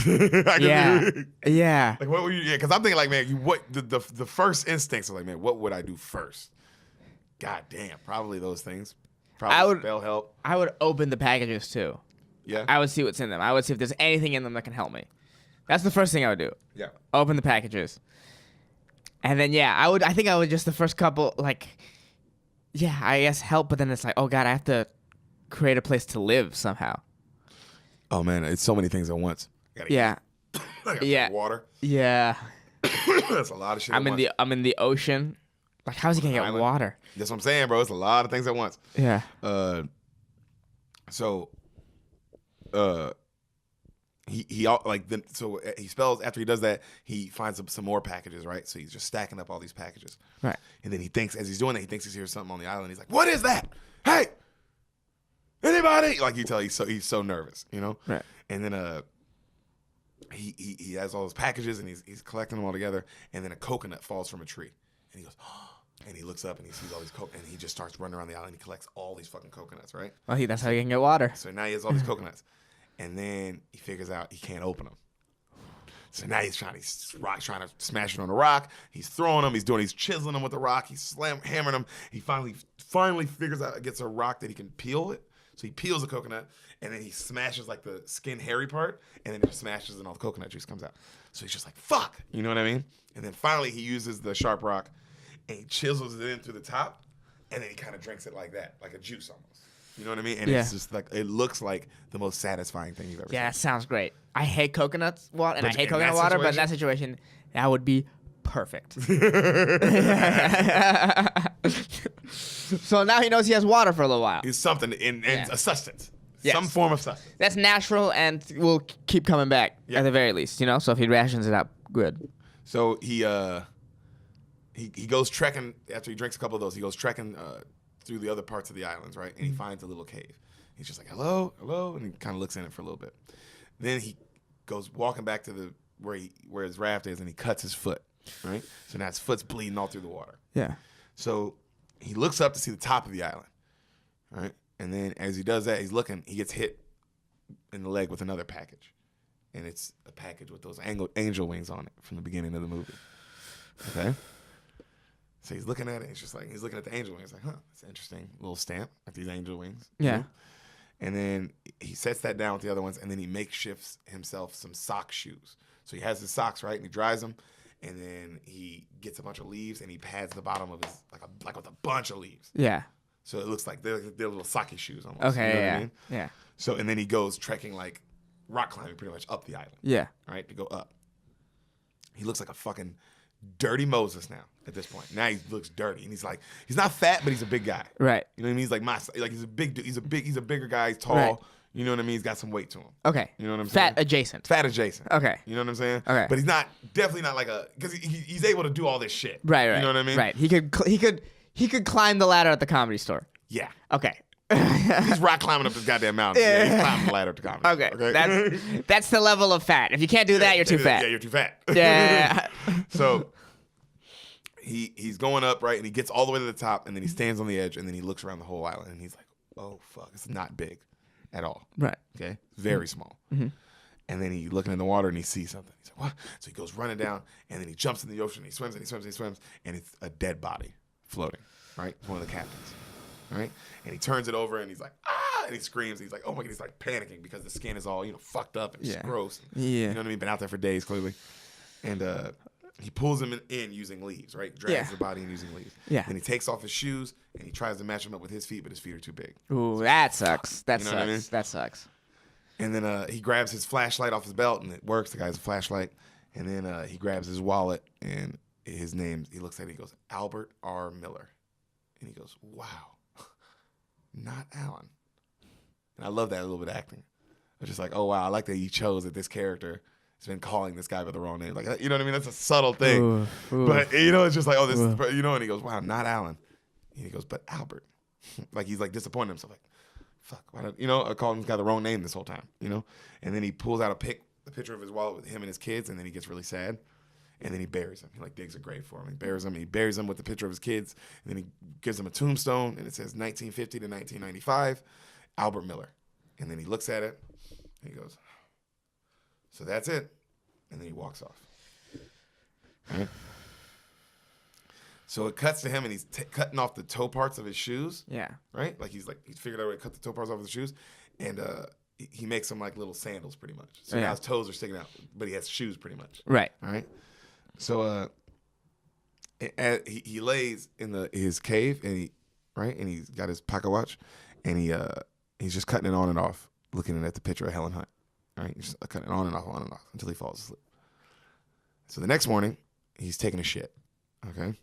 Yeah. Yeah. Like what would you? Yeah, because I'm thinking like, man, the first instincts are like, man, what would I do first? God damn, probably those things. Probably spell help. I would open the packages too. Yeah. I would see what's in them. I would see if there's anything in them that can help me. That's the first thing I would do. Yeah. Open the packages. And then I think I would just the first couple I guess help, but then it's like, oh God, I have to create a place to live somehow. Oh man, it's so many things at once. Yeah. Drink water. Yeah. That's a lot of shit. I'm in the ocean. Like, how's he gonna get water? That's what I'm saying, bro. It's a lot of things at once. Yeah. He spells after he does that, he finds some more packages, right? So he's just stacking up all these packages. Right. And then he thinks, as he's doing that, he thinks he hears something on the island. He's like, what is that? Hey, anybody? Like you tell, he's so nervous, you know? Right. And then he has all those packages and he's collecting them all together. And then a coconut falls from a tree. And he goes, and he looks up and he sees all these and he just starts running around the island. He collects all these fucking coconuts, right? Well, that's how you can get water. So now he has all these coconuts. And then he figures out he can't open them. So now he's trying to smash it on the rock. He's throwing them. He's chiseling them with the rock. He's hammering them. He finally figures out, gets a rock that he can peel it. So he peels the coconut, and then he smashes like the skin hairy part, and then it smashes and all the coconut juice comes out. So he's just like, fuck. You know what I mean? And then finally he uses the sharp rock, and he chisels it in through the top, and then he kind of drinks it like that, like a juice almost. You know what I mean? And it's just like, it looks like the most satisfying thing you've ever seen. Yeah, that sounds great. I hate coconut water, and I hate coconut water, but in that situation, that would be perfect. So now he knows he has water for a little while. It's something in a sustenance. Yes. Some form of sustenance. That's natural and will keep coming back at the very least, you know? So if he rations it out, good. So he goes trekking, after he drinks a couple of those, he goes trekking through the other parts of the islands, right? And he finds a little cave. He's just like, hello, hello, and he kind of looks in it for a little bit. Then he goes walking back to where his raft is, and he cuts his foot, right? So now his foot's bleeding all through the water. Yeah. So he looks up to see the top of the island, right? And then as he does that, he's looking, he gets hit in the leg with another package. And it's a package with those angel wings on it from the beginning of the movie. Okay? So he's looking at it, he's looking at the angel wings, like, that's an interesting little stamp, like these angel wings. Yeah. Know? And then he sets that down with the other ones, and then he makeshifts himself some sock shoes. So he has his socks, right, and he dries them, and then he gets a bunch of leaves, and he pads the bottom of his, like with a bunch of leaves. Yeah. So it looks like they're little socky shoes almost. Okay, you know yeah. What I mean? Yeah. So, and then he goes trekking, like, rock climbing pretty much up the island. Yeah. All right, to go up. He looks like a fucking dirty Moses now at this point. Now he looks dirty, and he's not fat, but he's a big guy. Right. You know what I mean? He's like he's a big dude. He's a bigger guy. He's tall. Right. You know what I mean? He's got some weight to him. Okay. You know what I'm saying? Fat adjacent. Fat adjacent. Okay. You know what I'm saying? Okay. But he's definitely not like because he's able to do all this shit. Right. You know what I mean? Right. He could climb the ladder at the Comedy Store. Yeah. Okay. He's rock climbing up this goddamn mountain. Yeah, he's climbing the ladder at the Comedy Store. Okay. That's the level of fat. If you can't do that, you're too fat. Yeah, you're too fat. Yeah. So he's going up, right, and he gets all the way to the top, and then he stands on the edge, and then he looks around the whole island, and he's like, oh, fuck, it's not big at all. Right. Okay? Very small. Mm-hmm. And then he's looking in the water, and he sees something. He's like, what? So he goes running down, and then he jumps in the ocean, he swims, and he swims, and he swims, and it's a dead body floating, right? One of the captains, right? And he turns it over and he's like, ah, and he screams. He's like, oh my God, he's like panicking because the skin is all, fucked up and just gross. Yeah. You know what I mean? Been out there for days, clearly. And he pulls him in using leaves, right? Drags the body in using leaves. Yeah. And he takes off his shoes and he tries to match them up with his feet, but his feet are too big. Ooh, that sucks. That sucks. What I mean? That sucks. And then he grabs his flashlight off his belt and it works. The guy has a flashlight. And then he grabs his wallet and his name, he looks at it, he goes, Albert R. Miller. And he goes, wow, not Alan. And I love that little bit of acting. I'm just like, oh, wow, I like that he chose that this character has been calling this guy by the wrong name. Like, you know what I mean? That's a subtle thing. Ooh. But, it's just like, oh, this is, and he goes, wow, not Alan. And he goes, but Albert. Like, he's like disappointed himself. Like, fuck, why don't, I called this guy the wrong name this whole time, And then he pulls out the picture of his wallet with him and his kids, and then he gets really sad. And then he buries him. He like digs a grave for him. He buries him. He buries him with the picture of his kids. And then he gives him a tombstone, and it says 1950 to 1995, Albert Miller. And then he looks at it, and he goes, so that's it. And then he walks off. Right? So it cuts to him, and he's cutting off the toe parts of his shoes. Yeah. Right? Like he's figured out a way to cut the toe parts off his shoes, and he makes them like little sandals, pretty much. So now his toes are sticking out, but he has shoes, pretty much. Right. All right. So he lays in his cave, and he's got his pocket watch, and he's just cutting it on and off, looking at the picture of Helen Hunt. All right, he's just cutting it on and off until he falls asleep. So the next morning, he's taking a shit. Okay.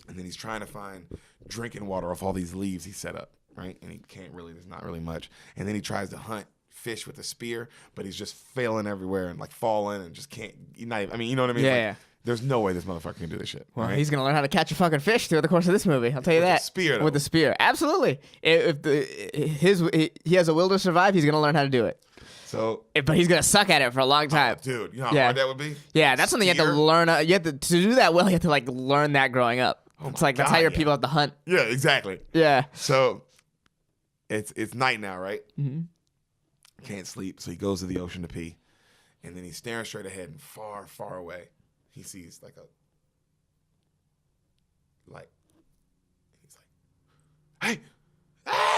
And then he's trying to find drinking water off all these leaves he set up, right? And he can't really, there's not really much. And then he tries to hunt fish with a spear, but he's just failing everywhere and like falling and just can't, you know what I mean? Yeah, like, yeah. There's no way this motherfucker can do this shit. Well, right? he's going to learn how to catch a fucking fish through the course of this movie. I'll tell you With that. a spear, though. With the spear. Absolutely. If he has a will to survive, he's going to learn how to do it. So, but he's going to suck at it for a long time. Dude, you know how hard that would be? Yeah, that's something you have to learn. To do that well, you have to like learn that growing up. It's like, that's how your people have to hunt. Yeah, exactly. Yeah. So, it's night now, right? Mm-hmm. Can't sleep, so he goes to the ocean to pee. And then he's staring straight ahead, and far, far away, he sees like a light. He's like, hey!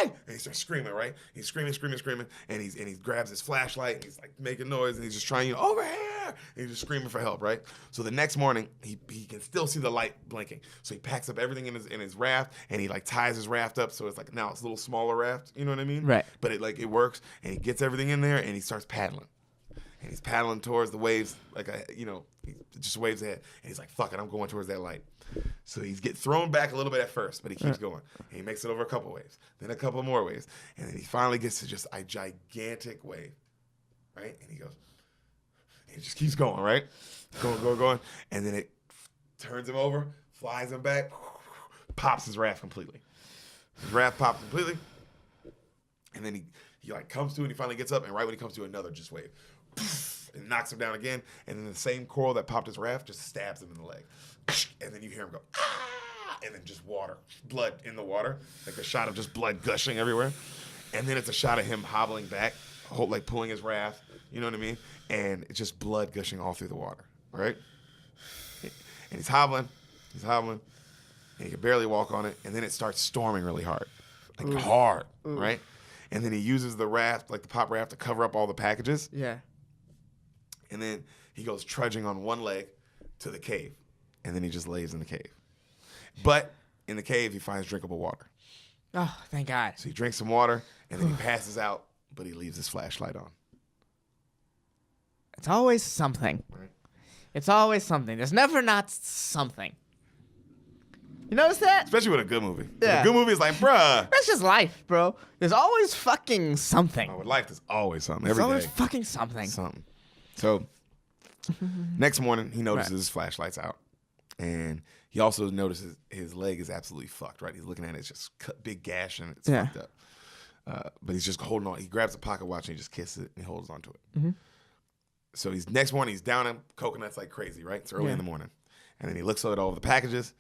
And he starts screaming, right? He's screaming, and he grabs his flashlight, and he's like making noise, and he's just trying, over here! And he's just screaming for help, right? So the next morning, he can still see the light blinking. So he packs up everything in his raft, and he like ties his raft up, so it's like now it's a little smaller raft, you know what I mean? Right. But it works, and he gets everything in there, and he starts paddling. And he's paddling towards the waves, he just waves ahead. And he's like, fuck it, I'm going towards that light. So he's thrown back a little bit at first, but he keeps going. And he makes it over a couple waves, then a couple more waves. And then he finally gets to just a gigantic wave, right? And he goes, and he just keeps going, right? Going. And then it turns him over, flies him back, pops his raft completely. His raft pops completely. And then he like comes to it, and he finally gets up, and right when he comes to another just wave, and knocks him down again, and then the same coral that popped his raft just stabs him in the leg. And then you hear him go, ah! And then just water, blood in the water, like a shot of just blood gushing everywhere. And then it's a shot of him hobbling back, like pulling his raft, you know what I mean? And it's just blood gushing all through the water, right? And he's hobbling, and he can barely walk on it, and then it starts storming really hard, like hard, right? And then he uses the raft, like the pop raft, to cover up all the packages. Yeah. And then he goes trudging on one leg to the cave. And then he just lays in the cave. But in the cave, he finds drinkable water. Oh, thank God. So he drinks some water, and then he passes out, but he leaves his flashlight on. It's always something. Right. It's always something. There's never not something. You notice that? Especially with a good movie. Yeah. A good movie is like, bruh. That's just life, bro. There's always fucking something. Oh, with life, there's always something. There's Every always day. fucking something. Something. So next morning, he notices his flashlight's out. And he also notices his leg is absolutely fucked, right? He's looking at it, it's just big gash, and it's fucked up. But he's just holding on. He grabs a pocket watch, and he just kisses it, and he holds onto it. Mm-hmm. So next morning, he's down in coconuts like crazy, right? It's early in the morning. And then he looks at all of the packages,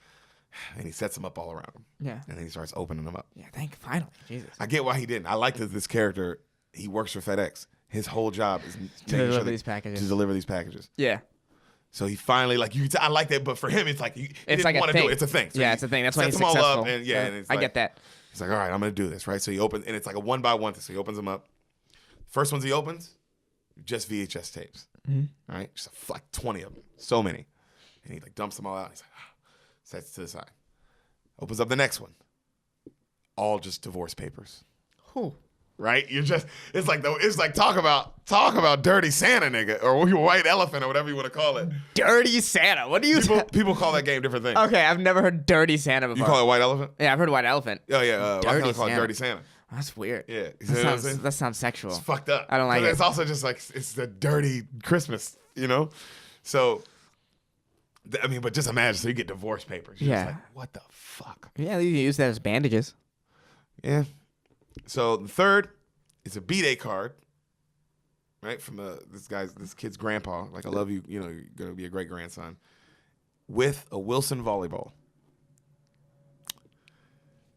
and he sets them up all around him. Yeah. And then he starts opening them up. Yeah, finally. Jesus. I get why he didn't. I like that this character, he works for FedEx. His whole job is to deliver these packages. To deliver these packages. Yeah. So he finally like I like that, but for him it's like he It's didn't like a want to do thing. it. It's a thing. So Yeah, it's a thing. That's why he's sets them all successful. up, and and it's I like, get that. He's like, all right, I'm gonna do this, right? So he opens, and it's like a 1-by-1 thing. So he opens them up. First ones he opens, just VHS tapes. All right, just like 20 of them, so many, and he like dumps them all out. And he's like, sets to the side. Opens up the next one, all just divorce papers. Whew. Right? It's like talk about dirty Santa, nigga, or white elephant, or whatever you want to call it. Dirty Santa. What do you? People call that game different things. Okay, I've never heard Dirty Santa before. You call it white elephant? Yeah, I've heard White Elephant. Oh yeah, I Dirty call it Santa. dirty Santa. That's weird. Yeah, you see what I'm saying? That sounds sexual. It's fucked up. I don't like But it. It's also just like it's the dirty Christmas, you know. So, I mean, but just imagine. So you get divorce papers. You're just like, what the fuck? Yeah, you can use that as bandages. Yeah. So the third is a B-Day card, right, from this kid's grandpa. Like, I love you. You know, you're gonna be a great grandson. With a Wilson volleyball.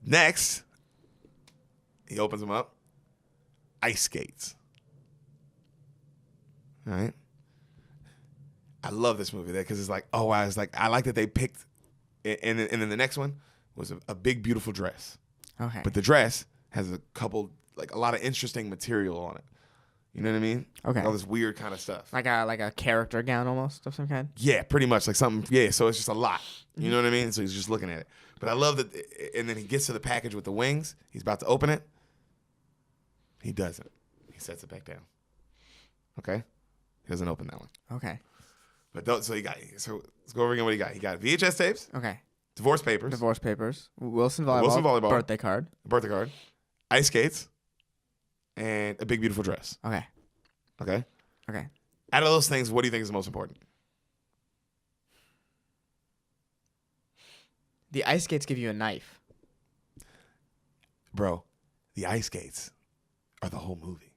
Next, he opens them up. Ice skates. All right. I love this movie because it's like, oh wow, it's like I like that they picked, and then the next one was a big beautiful dress. Okay. But the dress has a lot of interesting material on it. You know what I mean? Okay. Like all this weird kind of stuff. Like a character gown almost of some kind. Yeah, pretty much like something. Yeah, so it's just a lot. You know what I mean? So he's just looking at it. But I love that. And then he gets to the package with the wings. He's about to open it. He doesn't. He sets it back down. Okay. He doesn't open that one. Okay. But so let's go over again what he got. He got VHS tapes. Okay. Divorce papers. Divorce papers. Wilson volleyball. Birthday card. Birthday card. Ice skates. And a big beautiful dress. Okay. Okay. Okay. Out of those things, what do you think is the most important? The ice skates give you a knife. Bro, the ice skates are the whole movie.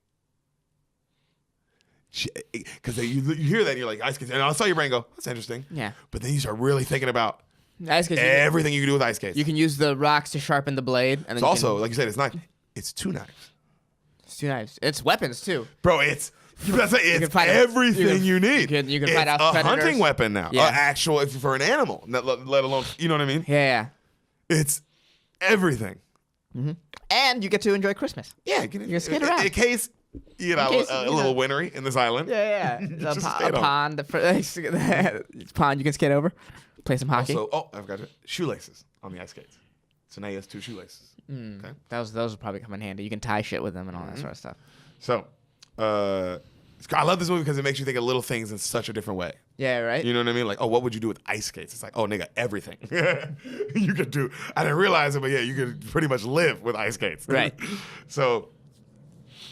Because you hear that and you're like, ice skates. And I saw your brain go, that's interesting. Yeah. But then you start really thinking about Ice skates. everything you can do with ice skates. You can use the rocks to sharpen the blade. And then It's also, like you said, it's two knives. It's two knives. It's weapons too. Bro, it's everything you need. You can fight off a predators. hunting weapon now. Yeah. Actual, for an animal, let alone, you know what I mean? Yeah. It's everything. And you get to enjoy Christmas. Yeah. You can skate around. In case, a little wintry in this island. Yeah. A Just skate on. pond. Pond you can skate over. Play some hockey. Also, I forgot shoelaces on the ice skates. So now he has two shoelaces. Okay. Those will probably come in handy. You can tie shit with them and all that sort of stuff. So, I love this movie because it makes you think of little things in such a different way. Yeah, right? You know what I mean? Like, oh, what would you do with ice skates? It's like, oh, nigga, everything. You could do. I didn't realize it, but yeah, you could pretty much live with ice skates. Right. So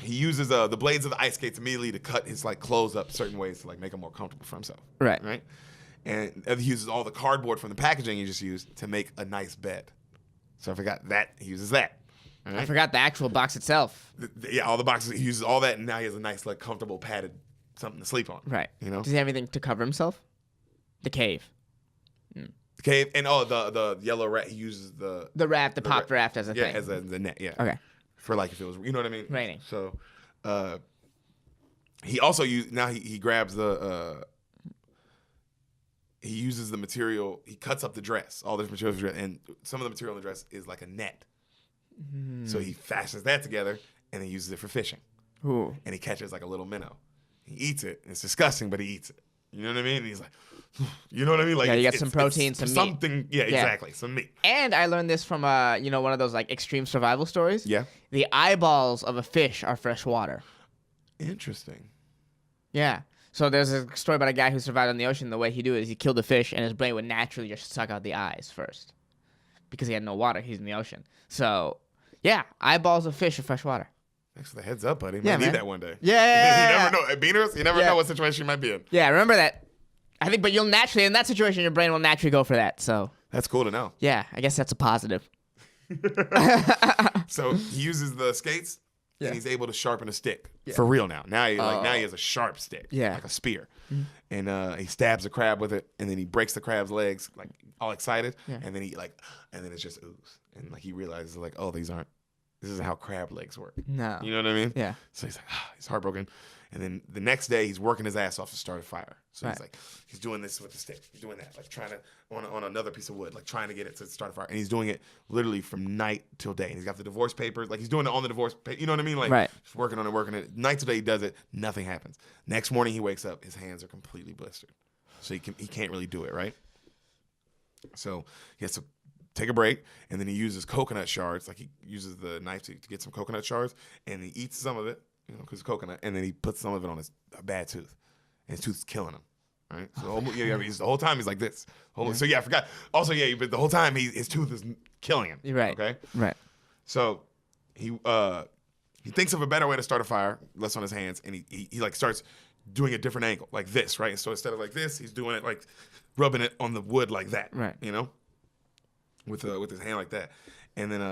he uses the blades of the ice skates immediately to cut his like clothes up certain ways to like make him more comfortable for himself. Right. Right. And he uses all the cardboard from the packaging he just used to make a nice bed. So I forgot that he uses that. All right? I forgot the actual box itself. Yeah, all the boxes. He uses all that, and now he has a nice, like, comfortable, padded something to sleep on. Right. You know. Does he have anything to cover himself? The cave. The cave, and the yellow rat. He uses the raft, the popped raft as a thing. Yeah, as the net. Yeah. Okay. For like if it was, you know what I mean. Raining. So, he also he grabs the. He uses the material. He cuts up the dress, all this material, and some of the material in the dress is like a net. So he fastens that together, and he uses it for fishing. Ooh. And he catches like a little minnow. He eats it. And it's disgusting, but he eats it. You know what I mean? And he's like, you know what I mean? Like, Yeah, you get some protein, some meat. something. Yeah, exactly, some meat. And I learned this from one of those like extreme survival stories. Yeah. The eyeballs of a fish are fresh water. Interesting. Yeah. So there's a story about a guy who survived on the ocean. The way he do it is he killed a fish, and his brain would naturally just suck out the eyes first, because he had no water. He's in the ocean. So, yeah, eyeballs of fish are fresh water. Thanks for the heads up, buddy. Yeah, Might need man. that one day. Yeah. You never know. At Beaners, you never Yeah. know what situation you might be in. Yeah, remember that. I think, but you'll naturally, in that situation, your brain will naturally go for that. So, That's cool to know. yeah, I guess that's a positive. So he uses the skates, Yeah. and he's able to sharpen a stick for real now. Now he has a sharp stick, Yeah. like a spear, and he stabs a crab with it, and then he breaks the crab's legs, like all excited, Yeah. and then and then it's just ooze, and like he realizes like, oh, this this isn't how crab legs work. No. You know what I mean? Yeah. So he's like, he's heartbroken. And then the next day, he's working his ass off to start a fire. So he's like, he's doing this with the stick. He's doing that, like trying to, on another piece of wood, like trying to get it to start a fire. And he's doing it literally from night till day. And he's got the divorce papers. Like he's doing it on the divorce paper. You know what I mean? Like just working on it. Night till day, he does it. Nothing happens. Next morning, he wakes up. His hands are completely blistered. So he can't really do it, right? So he has to take a break, and then he uses coconut shards. Like he uses the knife to get some coconut shards, and he eats some of it, because coconut, and then he puts some of it on his bad tooth, and his tooth's killing him. Right? So the whole time he's like this. So I forgot. Also, but the whole time his tooth is killing him. Right. Okay. Right. So he thinks of a better way to start a fire, less on his hands, and he like starts doing a different angle, like this, right? And so instead of like this, he's doing it like rubbing it on the wood like that, right? With his hand like that, and then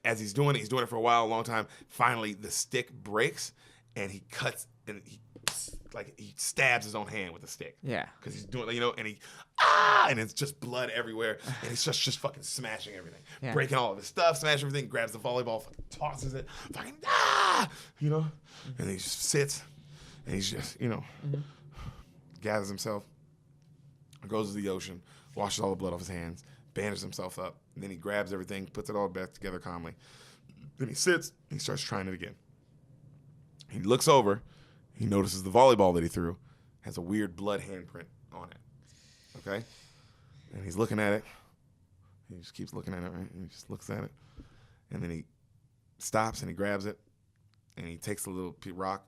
as he's doing it for a long time. Finally, the stick breaks, and he cuts, and he stabs his own hand with the stick. Yeah, because he's doing, and and it's just blood everywhere, and he's just fucking smashing everything, breaking all of his stuff, smashing everything, grabs the volleyball, fucking tosses it, fucking and he just sits, and he's just gathers himself, goes to the ocean, washes all the blood off his hands, bandages himself up, and then he grabs everything, puts it all back together calmly. Then he sits, and he starts trying it again. He looks over, he notices the volleyball that he threw has a weird blood handprint on it. Okay? And he's looking at it. He just keeps looking at it, right? And he just looks at it. And then he stops and he grabs it, and he takes a little rock,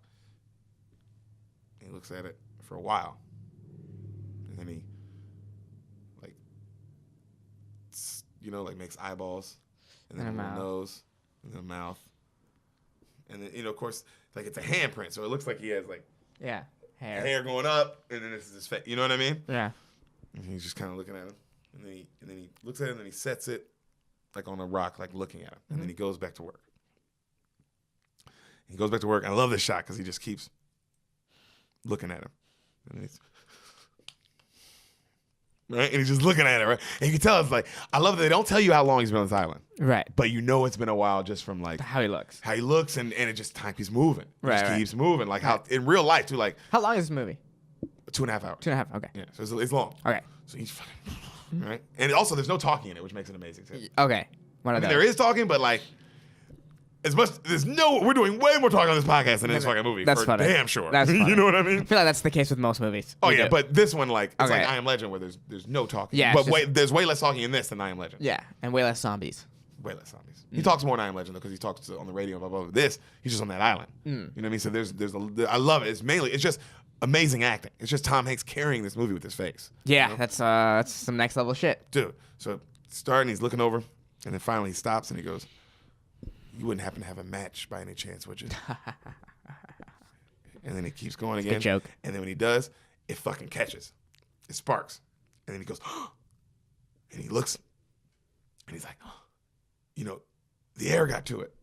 and he looks at it for a while. And then he makes eyeballs, and then a nose, and then a mouth, and then of course, it's a handprint, so it looks like he has hair going up, and then this is his face. You know what I mean? Yeah. And he's just kind of looking at him, and then he looks at it, and then he sets it on a rock, looking at him, and then he goes back to work. He goes back to work, and I love this shot because he just keeps looking at him, and he's. Right? And he's just looking at it, right? And you can tell I love that they don't tell you how long he's been on this island. Right. But it's been a while just from how he looks. How he looks, and it just time keeps moving. It just keeps moving. How in real life too, how long is this movie? 2.5 hours. 2.5, okay. Yeah. So it's long. Okay. So he's fucking right? And also there's no talking in it, which makes it amazing too. Okay. There is talking, but we're doing way more talking on this podcast than in this fucking movie. That's funny. Damn sure. That's funny. You know what I mean? I feel like that's the case with most movies. Oh, yeah, but this one, it's like I Am Legend, where there's no talking. Yeah, but there's way less talking in this than I Am Legend. Yeah, and way less zombies. Way less zombies. He talks more in I Am Legend, though, because he talks on the radio, blah, blah, blah. This, he's just on that island. You know what I mean? So I love it. It's just amazing acting. It's just Tom Hanks carrying this movie with his face. Yeah, that's some next level shit. Dude, so starting, he's looking over, and then finally he stops, and he goes, "You wouldn't happen to have a match by any chance, would you?" And then he keeps going again. Good joke. And then when he does, it fucking catches. It sparks. And then he goes, and he looks, and he's like, the air got to it.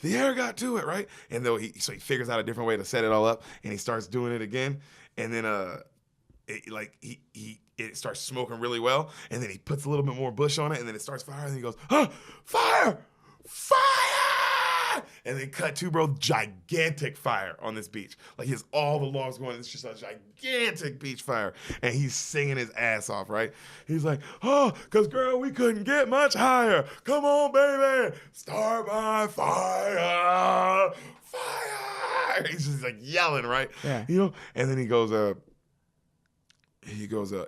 The air got to it, right? And he figures out a different way to set it all up, and he starts doing it again. And then it starts smoking really well, and then he puts a little bit more bush on it, and then it starts firing, and he goes, fire! Fire! And then cut to, bro, gigantic fire on this beach. He has all the logs going. It's just a gigantic beach fire. And he's singing his ass off, right? He's like, because, girl, we couldn't get much higher. Come on, baby. Start my fire. Fire. He's just yelling, right? Yeah. And then he goes,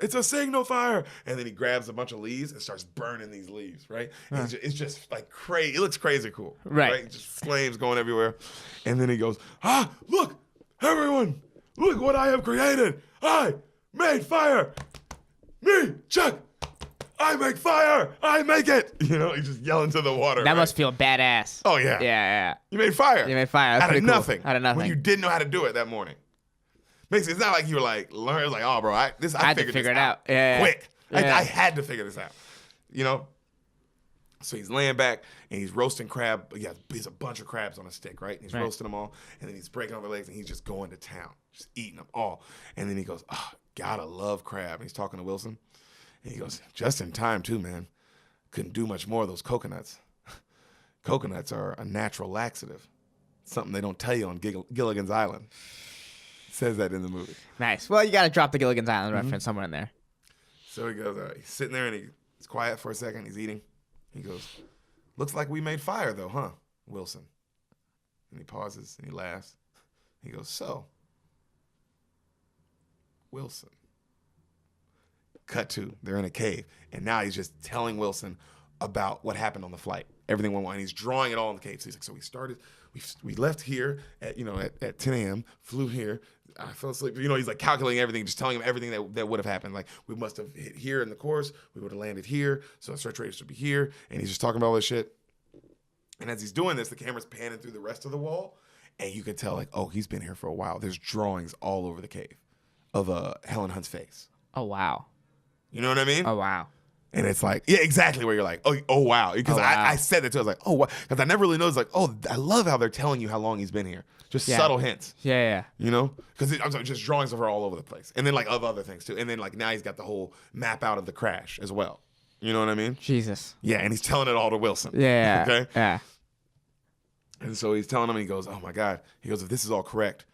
it's a signal fire. And then he grabs a bunch of leaves and starts burning these leaves, right? It's just crazy. It looks crazy cool. Right? Just flames going everywhere. And then he goes, look, everyone, look what I have created. I made fire. Me, Chuck, I make fire. I make it. He's just yelling to the water. That must feel badass. Oh, yeah. Yeah. You made fire. You made fire. That's out of cool. nothing. Out of nothing. When you didn't know how to do it that morning. Basically, it's not like you were learn. It's oh, bro, I had to figure it out. Yeah, quick. Yeah. I had to figure this out. So he's laying back and he's roasting crab. Yeah, he's a bunch of crabs on a stick, right? And he's roasting them all, and then he's breaking over legs, and he's just going to town, just eating them all. And then he goes, "Oh, gotta love crab." And he's talking to Wilson, and he goes, "Just in time too, man. couldn't do much more of those coconuts. Coconuts are a natural laxative. Something they don't tell you on Gilligan's Island. It says that in the movie. Nice. Well, you got to drop the Gilligan's Island reference somewhere in there. So he goes, he's sitting there and he's quiet for a second. He's eating. He goes, looks like we made fire though, huh, Wilson? And he pauses and he laughs. He goes, so, Wilson. Cut to, they're in a cave. And now he's just telling Wilson about what happened on the flight. Everything went well. And he's drawing it all in the cave. So he's like, so we started, we left here at 10 a.m., flew here. I fell asleep. He's like calculating everything, just telling him everything that would have happened. Like, we must have hit here in the course. We would have landed here. So the search radius would be here. And he's just talking about all this shit. And as he's doing this, the camera's panning through the rest of the wall. And you can tell, like, oh, he's been here for a while. There's drawings all over the cave of Helen Hunt's face. Oh, wow. You know what I mean? Oh, wow. And it's like, yeah, exactly where you're like, oh wow. Because I said that too. I was like, oh, wow. Because I never really noticed, like, oh, I love how they're telling you how long he's been here. Just subtle hints. Yeah. Because I'm sorry, just drawings of her all over the place. And then, like, of other things too. And then, like, now he's got the whole map out of the crash as well. You know what I mean? Jesus. Yeah, and he's telling it all to Wilson. Yeah. Okay? Yeah. And so he's telling him, and he goes, oh my God. He goes, if this is all correct,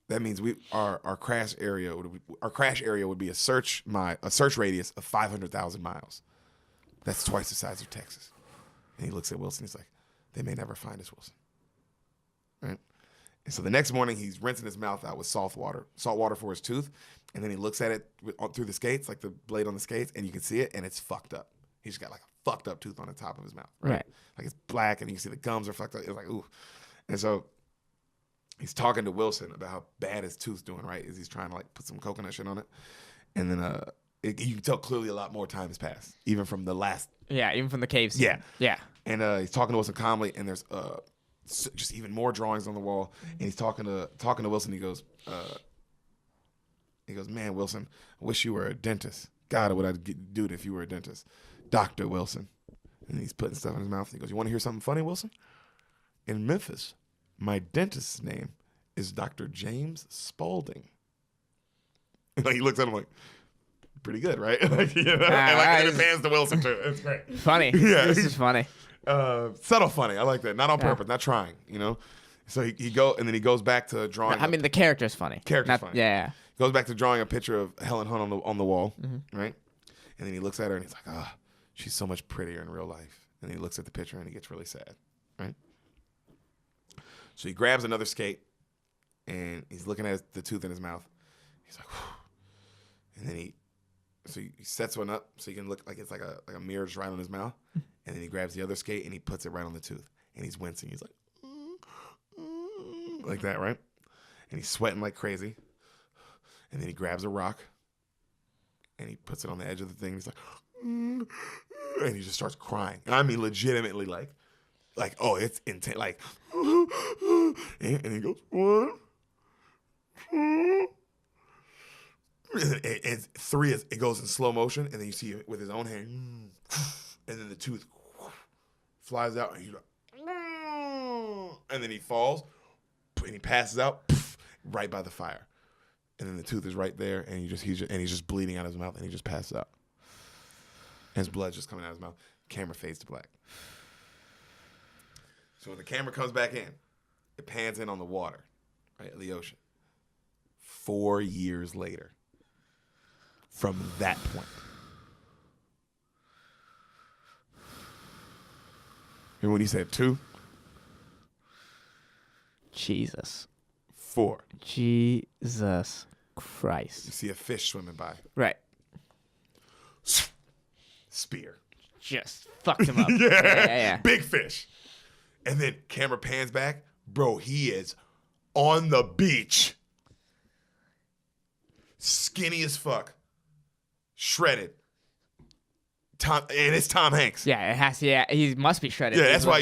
that means our crash area would be a search radius of 500,000 miles. That's twice the size of Texas. And he looks at Wilson. He's like, they may never find us, Wilson. Right? And so the next morning, he's rinsing his mouth out with salt water for his tooth. And then he looks at it through the skates, like the blade on the skates, and you can see it, and it's fucked up. He's just got like a fucked up tooth on the top of his mouth. Right? Like it's black, and you can see the gums are fucked up. It's like, ooh. And so he's talking to Wilson about how bad his tooth's doing, right? As he's trying to like put some coconut shit on it. And then you can tell clearly a lot more time has passed, even from the last. Yeah, even from the cave scene. Yeah. And he's talking to Wilson calmly, and there's just even more drawings on the wall. And he's talking to Wilson. He goes, man, Wilson, I wish you were a dentist. God, what I'd do if you were a dentist. Dr. Wilson. And he's putting stuff in his mouth. He goes, you want to hear something funny, Wilson? In Memphis, my dentist's name is Dr. James Spaulding. And like he looks at him like, pretty good, right? Like, and like it pans to Wilson too. It's great. Funny. Yeah, this is funny. Subtle funny. I like that. Not on purpose. Not trying. So he goes back to drawing. I mean, the character's funny. Character's funny. Yeah. Goes back to drawing a picture of Helen Hunt on the wall, right? And then he looks at her and he's like, she's so much prettier in real life. And he looks at the picture and he gets really sad, right? So he grabs another skate and he's looking at the tooth in his mouth. He's like, whew. And then he sets one up so he can look like it's like a mirror just right on his mouth. And then he grabs the other skate and he puts it right on the tooth. And he's wincing. He's like that, right? And he's sweating like crazy. And then he grabs a rock and he puts it on the edge of the thing. He's like, and he just starts crying. And I mean, legitimately, like, oh, it's intense. Like, and he goes, 1, 2, and 3 it goes in slow motion. And then you see it with his own hand, and then the tooth flies out, and he's like, and then he falls, and he passes out right by the fire. And then the tooth is right there, and he's just bleeding out of his mouth, and he just passes out. And his blood's just coming out of his mouth. Camera fades to black. So when the camera comes back in, it pans in on the water, right, the ocean. 4 years later, from that point. And when he said 2? Jesus. 4. Jesus Christ. You see a fish swimming by. Right. Spear. Just fucked him up. Yeah. Big fish. And then camera pans back. Bro, he is on the beach. Skinny as fuck. Shredded. And it's Tom Hanks. Yeah, it has to. Yeah, he must be shredded. Yeah, that's why.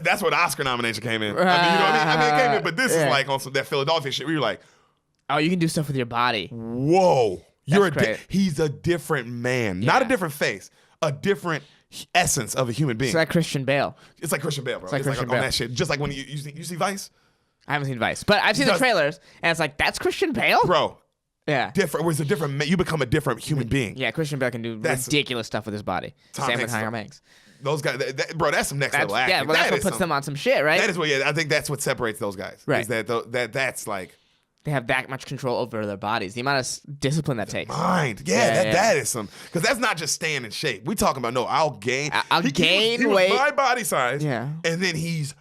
That's where the Oscar nomination came in. I mean, you know what I mean? I mean, it came in, but this is like on some that Philadelphia shit. We were like, oh, you can do stuff with your body. Whoa, he's a different man, not a different face, a different essence of a human being. It's like Christian Bale. It's like Christian Bale, bro. It's like Christian Bale on that shit. Just like when you see Vice. I haven't seen Vice, but I've seen the trailers, and it's like that's Christian Bale, bro. Yeah, different. Where it's a different. You become a different human being. Yeah, Christian Bale can do ridiculous stuff with his body. Same with Tom Hanks. those guys, bro, that's some next level acting. Yeah, well, that's what puts them on some shit, right? That is what. Yeah, I think that's what separates those guys. Right. Is that's like they have that much control over their bodies. The amount of discipline that takes. Mind. Yeah, that is some. Because that's not just staying in shape. We talking about, no, I'll gain. He was weight. my body size. Yeah. And then he's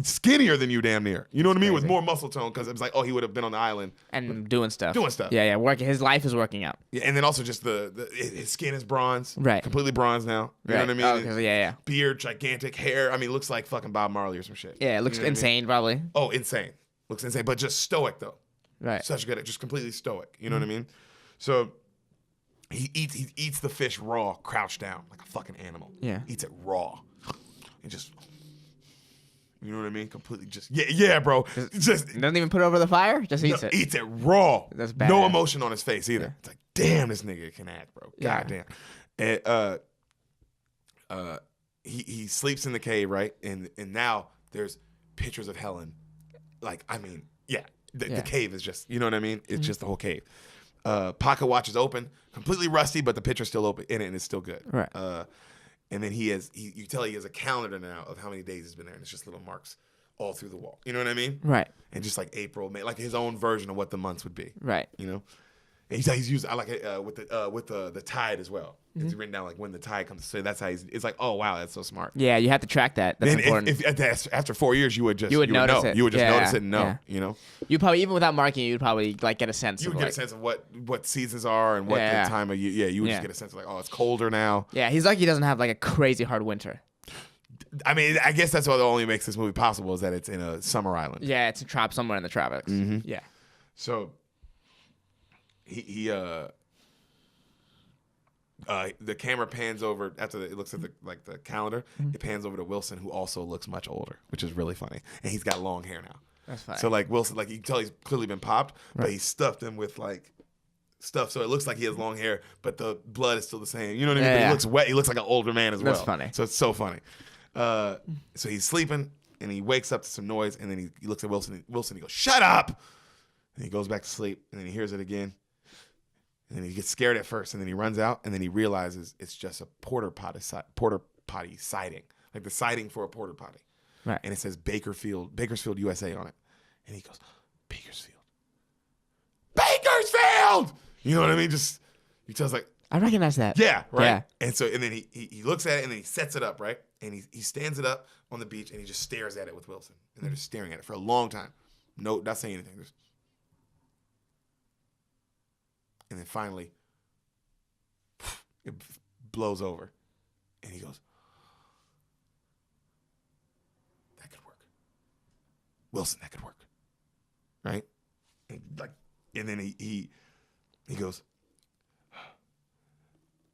skinnier than you damn near. You know what I mean? With more muscle tone. Because it was like, oh, he would have been on the island. And doing stuff. Yeah. Working. His life is working out. Yeah, and then also just his skin is bronze. Right. Completely bronze now. You know what I mean? Oh, yeah. Beard, gigantic hair. I mean, looks like fucking Bob Marley or some shit. Yeah, it looks insane, probably. Oh, insane. Looks insane. But just stoic, though. Right. Such good, just completely stoic. You know what I mean? So he eats the fish raw, crouched down like a fucking animal. Yeah. Eats it raw. And just, you know what I mean? Completely just, yeah, bro. Just doesn't even put it over the fire? Just eats it. Eats it raw. That's bad. No emotion on his face either. Yeah. It's like, damn, this nigga can act, bro. God damn. And he sleeps in the cave, right? And now there's pictures of Helen. Like, I mean, yeah. The cave is just, you know what I mean? It's just the whole cave. Pocket watch is open, completely rusty, but the picture's still open in it and it's still good. Right. And then you tell he has a calendar now of how many days he's been there, and it's just little marks all through the wall. You know what I mean? Right. And just like April, May, like his own version of what the months would be. Right. You know? And he's used, I like it with the tide as well. It's written down like when the tide comes. So that's how it's like, oh wow, that's so smart. Yeah, you have to track that. That's important. If after 4 years you would notice it. You would just notice it and know. Yeah. You know. You probably, even without marking, you'd probably like get a sense. You would get a sense of what seasons are and what the time of year. Yeah, you would just get a sense of like, oh, it's colder now. Yeah, he's lucky he doesn't have like a crazy hard winter. I mean, I guess that's what only makes this movie possible is that it's in a summer island. Yeah, it's a somewhere in the tropics. Mm-hmm. Yeah. So the camera pans over after it looks at the calendar. It pans over to Wilson, who also looks much older, which is really funny, and he's got long hair now. That's funny. So like Wilson, like you can tell he's clearly been popped, but he stuffed him with like stuff, so it looks like he has long hair, but the blood is still the same. You know what I mean? But he looks wet. He looks like an older man as well. That's funny. So it's so funny. So he's sleeping, and he wakes up to some noise, and then he looks at Wilson. Wilson, he goes, "Shut up!" And he goes back to sleep, and then he hears it again. And then he gets scared at first, and then he runs out, and then he realizes it's just a porta potty siding, like the siding for a porta potty. Right. And it says Bakersfield, USA on it. And he goes, Bakersfield. You know what I mean? Just, he tells like, I recognize that. yeah, right? Yeah. And so, and then he looks at it, and then he sets it up, right? And he stands it up on the beach, and he just stares at it with Wilson. And they're just staring at it for a long time. No, not saying anything. Just, and then finally, it blows over. And he goes, that could work. Wilson, that could work. Right? And then he goes,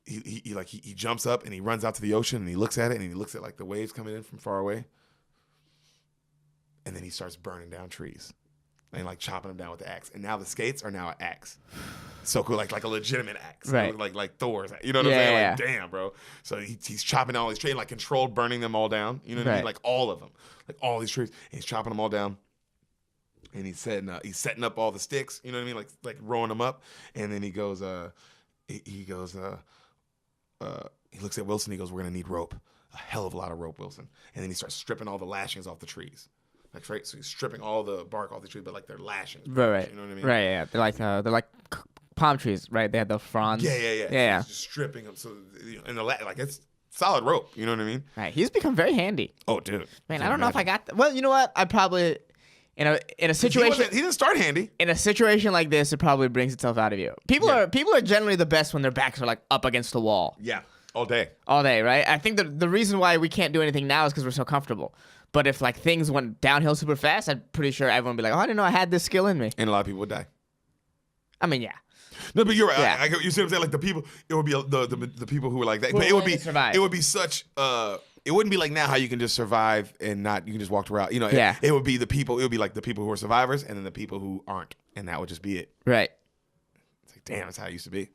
he jumps up and he runs out to the ocean and he looks at it and he looks at like the waves coming in from far away. And then he starts burning down trees and like chopping them down with the axe. And now the skates are now an axe. So cool, like a legitimate axe, right? Like Thor's, you know what I'm saying? Like, damn, bro. So he's chopping down all these trees, like controlled burning them all down. You know what I mean? Like all of them, like all these trees. And he's chopping them all down, and he's setting up all the sticks. You know what I mean? Like rolling them up. And then he goes, he looks at Wilson. He goes, "We're gonna need rope, a hell of a lot of rope, Wilson." And then he starts stripping all the lashings off the trees. Like, right, so he's stripping all the bark off the tree, but like they're lashings. Right. You know what I mean? Right. Yeah. They're like palm trees, right? They have the fronds. Yeah. He's just stripping them. So, and like it's solid rope. You know what I mean? Right. He's become very handy. Oh, dude. Man, I don't know if I got. Well, you know what? I probably in a situation. He didn't start handy. In a situation like this, it probably brings itself out of you. People are generally the best when their backs are like up against the wall. Yeah. All day, right? I think the reason why we can't do anything now is because we're so comfortable. But if like things went downhill super fast, I'm pretty sure everyone would be like, "Oh, I didn't know I had this skill in me." And a lot of people would die. I mean, yeah. No, but you're right. Yeah. You see what I'm saying? Like the people, it would be the people who were like that. Who But it would be survive. it would be such. It wouldn't be like now how you can just survive and not you can just walk around. You know, Yeah. it would be the people. It would be like the people who are survivors and then the people who aren't, and that would just be it. Right. It's like, damn, that's how it used to be.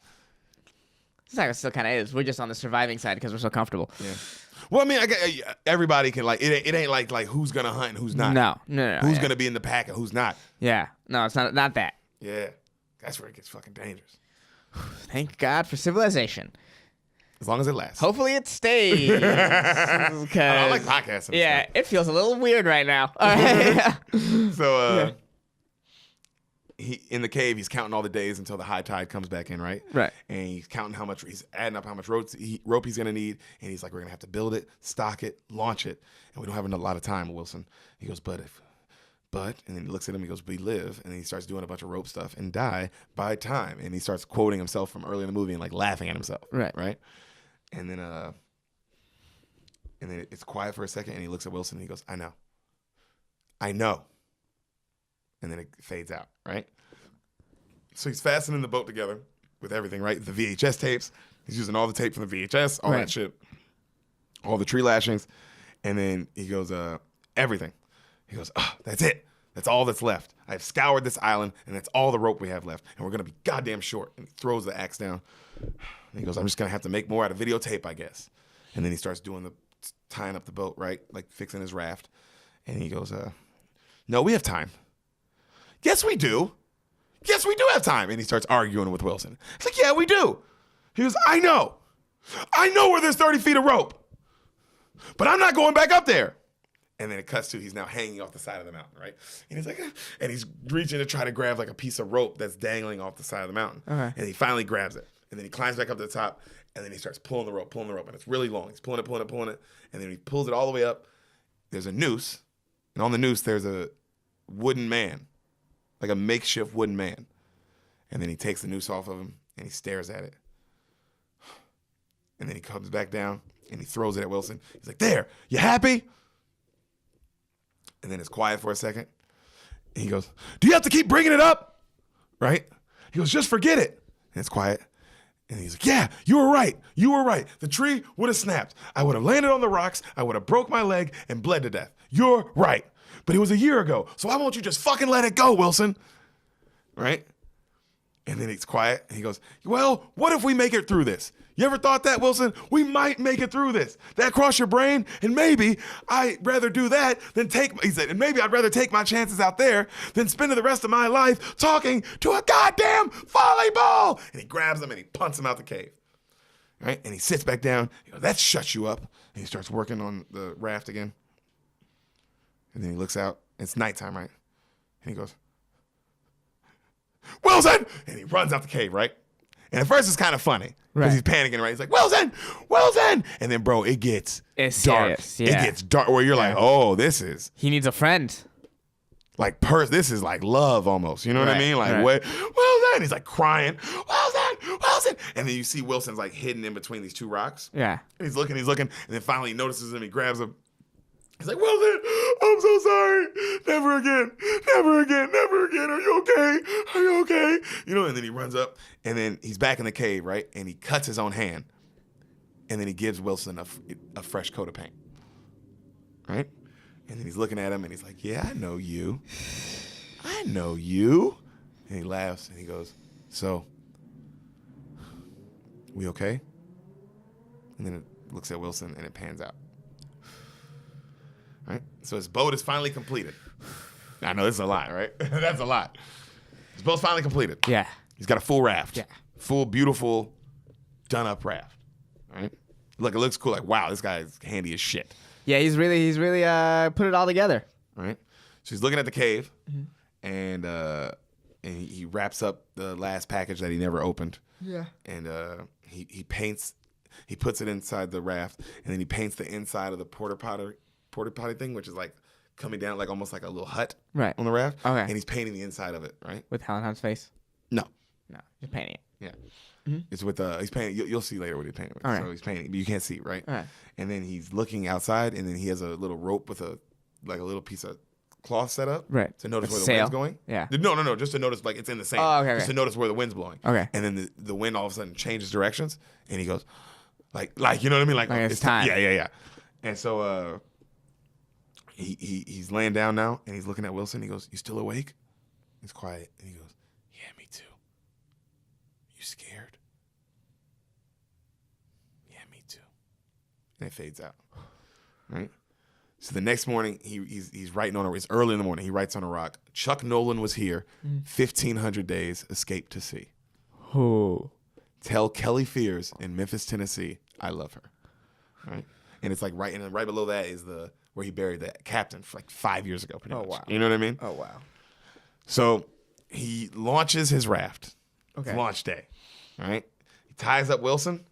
It's like it still kind of is. We're just on the surviving side because we're so comfortable. Yeah. Well, I mean, everybody can like it. It ain't like who's gonna hunt and who's not. No. Who's gonna be in the pack and who's not. Yeah. No, it's not that. Yeah. That's where it gets fucking dangerous. Thank God for civilization. As long as it lasts. Hopefully it stays. I like podcasts. Yeah, stuff. it feels a little weird right now. All right. So he in the cave, he's counting all the days until the high tide comes back in, right? Right. And he's counting he's adding up how much rope he's gonna need, and he's like, we're gonna have to build it, stock it, launch it, and we don't have a lot of time, Wilson. He goes, but, and then he looks at him, he goes, we live, and then he starts doing a bunch of rope stuff and die by time, and he starts quoting himself from early in the movie and like laughing at himself, right? And then it's quiet for a second, and he looks at Wilson and he goes, I know. And then it fades out, right? So he's fastening the boat together with everything, right? The VHS tapes. He's using all the tape from the VHS, all that shit, all the tree lashings. And then he goes, everything. He goes, that's it. That's all that's left. I've scoured this island, and that's all the rope we have left. And we're going to be goddamn short. And he throws the axe down. And he goes, I'm just going to have to make more out of videotape, I guess. And then he starts doing tying up the boat, right? Like fixing his raft. And he goes, no, we have time. Yes, we do. Yes, we do have time. And he starts arguing with Wilson. It's like, yeah, we do. He goes, I know where there's 30 feet of rope, but I'm not going back up there. And then it cuts to he's now hanging off the side of the mountain, right? And he's like, and he's reaching to try to grab like a piece of rope that's dangling off the side of the mountain. Okay. And he finally grabs it. And then he climbs back up to the top, and then he starts pulling the rope, and it's really long. He's pulling it, and then he pulls it all the way up. There's a noose, and on the noose there's a wooden man, like a makeshift wooden man. And then he takes the noose off of him, and he stares at it. And then he comes back down, and he throws it at Wilson. He's like, there, you happy? And then it's quiet for a second. And he goes, do you have to keep bringing it up? Right? He goes, just forget it. And it's quiet. And he's like, yeah, you were right. The tree would have snapped. I would have landed on the rocks. I would have broke my leg and bled to death. You're right. But it was a year ago. So why won't you just fucking let it go, Wilson? Right? And then it's quiet. And he goes, well, what if we make it through this? You ever thought that, Wilson? We might make it through this. That crossed your brain? And maybe I'd rather do that than and maybe I'd rather take my chances out there than spend the rest of my life talking to a goddamn volleyball. And he grabs him and he punts him out the cave. Right? And he sits back down. He goes, that shuts you up. And he starts working on the raft again. And then he looks out. It's nighttime, right? And he goes, Wilson! And he runs out the cave, right? And at first it's kind of funny because he's panicking, right? He's like, Wilson! And then, bro, it gets dark. Serious, yeah. It gets dark where you're like, oh, this is He needs a friend. like this is like love almost. You know what I mean? Like, what? Wilson! He's like crying, Wilson! And then you see Wilson's like hidden in between these two rocks. Yeah. And he's looking, and then finally he notices him. He grabs him. He's like, Wilson, I'm so sorry. Never again. Are you okay? You know, and then he runs up, and then he's back in the cave, right? And he cuts his own hand, and then he gives Wilson a fresh coat of paint, right? And then he's looking at him, and he's like, yeah, I know you. And he laughs, and he goes, so, we okay? And then it looks at Wilson, and it pans out. Right? So his boat is finally completed. I know this is a lot, right? That's a lot. His boat's finally completed. Yeah. He's got a full raft. Yeah. Full, beautiful, done-up raft. Right? Look, it looks cool. Like, wow, this guy's handy as shit. Yeah, he's really put it all together. Right? So he's looking at the cave, and he wraps up the last package that he never opened. Yeah. And he paints. He puts it inside the raft, and then he paints the inside of the porta potty thing, which is like coming down like almost like a little hut on the raft. Okay. And he's painting the inside of it, right? With Helen Hunt's face? No, he's painting it. Yeah. Mm-hmm. It's with he's painting. You'll see later what he's painting with. All right. So he's painting, but you can't see, right? All right. And then he's looking outside, and then he has a little rope with a little piece of cloth set up, right? To notice where the wind's going. Yeah. No. Just to notice like it's in the same. Oh, okay. Just to notice where the wind's blowing. Okay. And then the wind all of a sudden changes directions, and he goes, like you know what I mean? Like it's time. Yeah. And so he's laying down now, and he's looking at Wilson. He goes, "You still awake?" He's quiet, and he goes, "Yeah, me too." "You scared?" "Yeah, me too." And it fades out. Right. So the next morning, he's writing on it's early in the morning. He writes on a rock. Chuck Nolan was here. 1,500 days, escape to sea. Oh. Tell Kelly Fears in Memphis, Tennessee, I love her. Right? And it's like right below that is where he buried the captain for like 5 years ago. Pretty much. Wow. You know what I mean? Oh, wow. So he launches his raft. Okay. It's launch day. All right? He ties up Wilson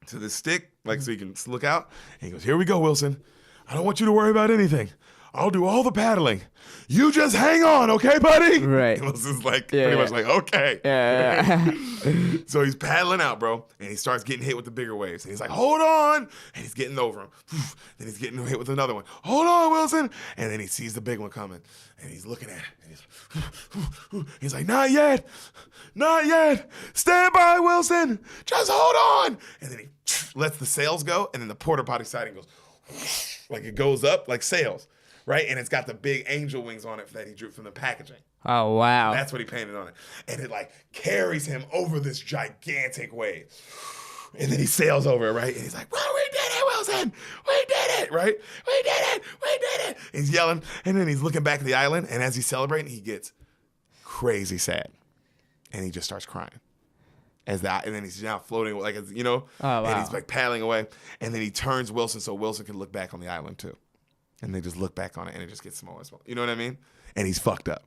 to this stick, like so he can look out. And he goes, "Here we go, Wilson. I don't want you to worry about anything. I'll do all the paddling. You just hang on, okay, buddy?" Right. Wilson's like pretty much like, okay. Yeah. So he's paddling out, bro, and he starts getting hit with the bigger waves. And he's like, "Hold on!" And he's getting over him. Then he's getting hit with another one. "Hold on, Wilson!" And then he sees the big one coming, and he's looking at it. And he's like, "Not yet, not yet. Stand by, Wilson. Just hold on." And then he lets the sails go, and then the porta potty siding goes like it goes up like sails. Right? And it's got the big angel wings on it that he drew from the packaging. Oh, wow. That's what he painted on it. And it like carries him over this gigantic wave. And then he sails over it, right? And he's like, "Well, we did it, Wilson. We did it, right? We did it. We did it." And he's yelling. And then he's looking back at the island. And as he's celebrating, he gets crazy sad. And he just starts crying. And then he's now floating, like, Oh, wow. And he's like paddling away. And then he turns Wilson so Wilson can look back on the island too. And they just look back on it, and it just gets smaller and smaller. You know what I mean? And he's fucked up.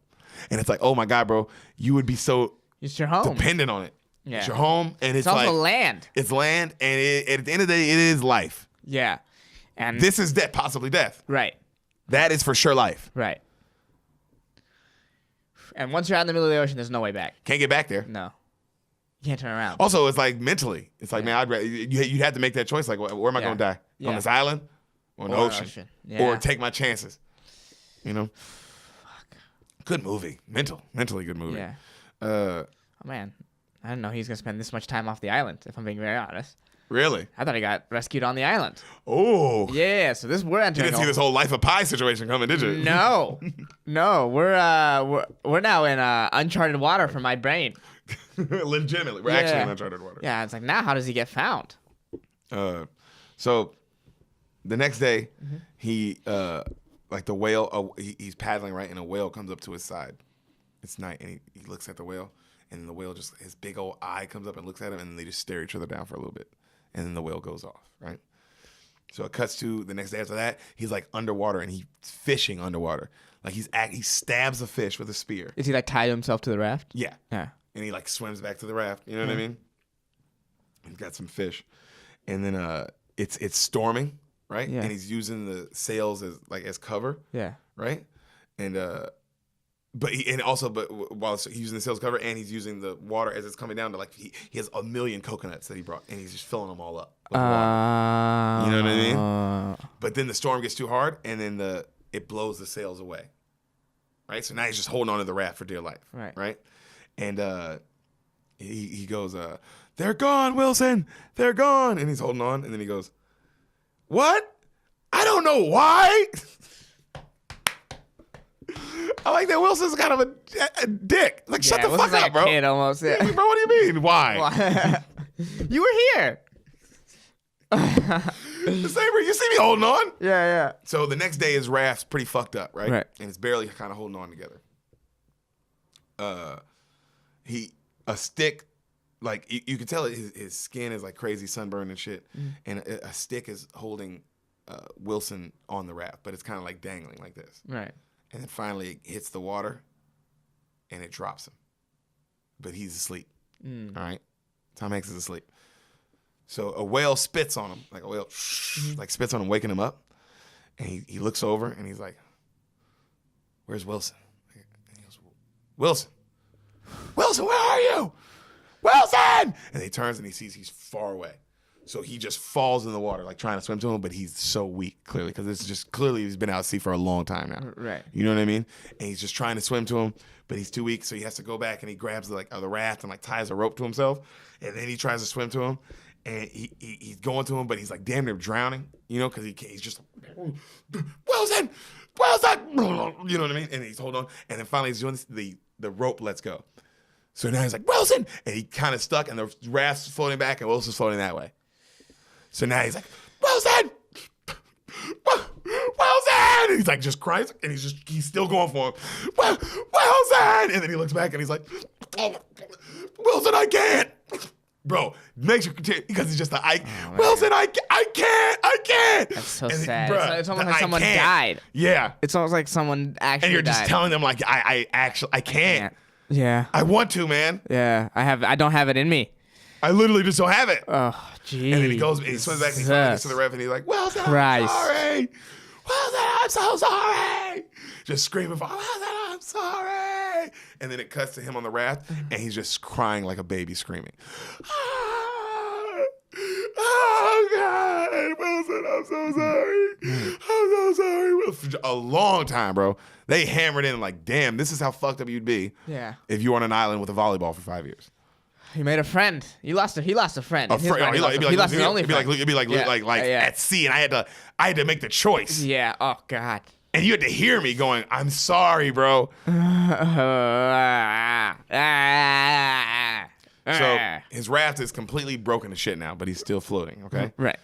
And it's like, oh my God, bro, you would be so It's your home. dependent on it. Yeah. It's your home, and it's also like land. It's land, and at the end of the day, it is life. Yeah. And This is death, possibly death. right. That is for sure life. Right. And once you're out in the middle of the ocean, there's no way back. Can't get back there. No. You can't turn around. Also, it's like mentally, it's like, man, I'd rather you'd have to make that choice. Like, where am I going to die? Yeah. On this island, or in the Or ocean, Yeah. or take my chances. You know. Fuck. Good movie. Mentally good movie. Yeah. Oh man, I didn't know he was gonna spend this much time off the island. If I'm being very honest, Really? I thought he got rescued on the island. Oh. Yeah. So we're You entering. didn't see this whole Life of Pi situation coming, did you? No, no. We're now in uncharted water for my brain. Legitimately, we're actually in uncharted water. Yeah. It's like, now how does he get found? So the next day, he like the whale. He's paddling right, and a whale comes up to his side. It's night, and he looks at the whale, and the whale just his big old eye comes up and looks at him, and they just stare each other down for a little bit, and then the whale goes off. Right. So it cuts to the next day after that. He's like underwater, and he's fishing underwater. Like he stabs a fish with a spear. Is he like tied himself to the raft? Yeah. Yeah. And he like swims back to the raft. You know what I mean? He's got some fish, and then it's storming, right? Yeah. And he's using the sails as cover, Yeah. right? And but while he's using the sails cover, and he's using the water as it's coming down to like he has a million coconuts that he brought, and he's just filling them all up with water. You know what I mean? But then the storm gets too hard, and then it blows the sails away. Right? So now he's just holding on to the raft for dear life. Right. Right? And he goes, "They're gone, Wilson. They're gone." And he's holding on, and then he goes, "What? I don't know why." I like that Wilson's kind of a dick. Like, shut the fuck up, bro. Kid almost. Yeah. Bro, what do you mean? Why? You were here. The same. You see me holding on. Yeah. So the next day, his raft's pretty fucked up, right? Right. And it's barely kind of holding on together. A stick, like you can tell his skin is like crazy sunburn and shit, and a stick is holding Wilson on the raft, but it's kind of like dangling like this. Right. And then finally it hits the water, and it drops him, but he's asleep. All right, Tom Hanks is asleep. So a whale spits on him, like a whale, like spits on him, waking him up, and he looks over and he's like, "Where's Wilson?" And he goes, "Wilson, where are you? Wilson!" And he turns and he sees he's far away. So he just falls in the water, like trying to swim to him, but he's so weak, clearly, because it's just clearly he's been out at sea for a long time now. Right. You know what I mean? And he's just trying to swim to him, but he's too weak, so he has to go back and he grabs the raft and like ties a rope to himself, and then he tries to swim to him, and he's going to him, but he's like damn near drowning, you know, because he's just Wilson, you know what I mean? And he's holding on, and then finally he's doing this, the rope lets go. So now he's like, "Wilson!" And he kind of stuck, and the raft's floating back, and Wilson's floating that way. So now he's like, "Wilson! Wilson!" And he's like, just cries, and he's still going for him. "Wilson!" And then he looks back, and he's like, "Wilson, I can't." Bro, makes you continue because it's just the Wilson, I can't. That's so And sad. bruh, It's almost the like someone died. Yeah. It's almost like someone actually And you're just died. telling them like I can't. Yeah. I want to, man. Yeah. I don't have it in me. I literally just don't have it. Oh, jeez. And then he goes, he swims back and he finally gets to the ref and he's like, Wilson, I'm sorry. Wilson, I'm so sorry. Just screaming for Wilson, I'm sorry. And then it cuts to him on the raft and he's just crying like a baby screaming. Oh, God. Wilson, I'm so sorry. I'm so sorry. Wilson. A long time, bro. They hammered in like, damn, this is how fucked up you'd be if you were on an island with a volleyball for 5 years. He made a friend. He lost a friend. A friend. He lost the only friend. It'd be like at sea, and I had to make the choice. Yeah. Oh God. And you had to hear me going, "I'm sorry, bro." So his raft is completely broken to shit now, but he's still floating. Okay. Right.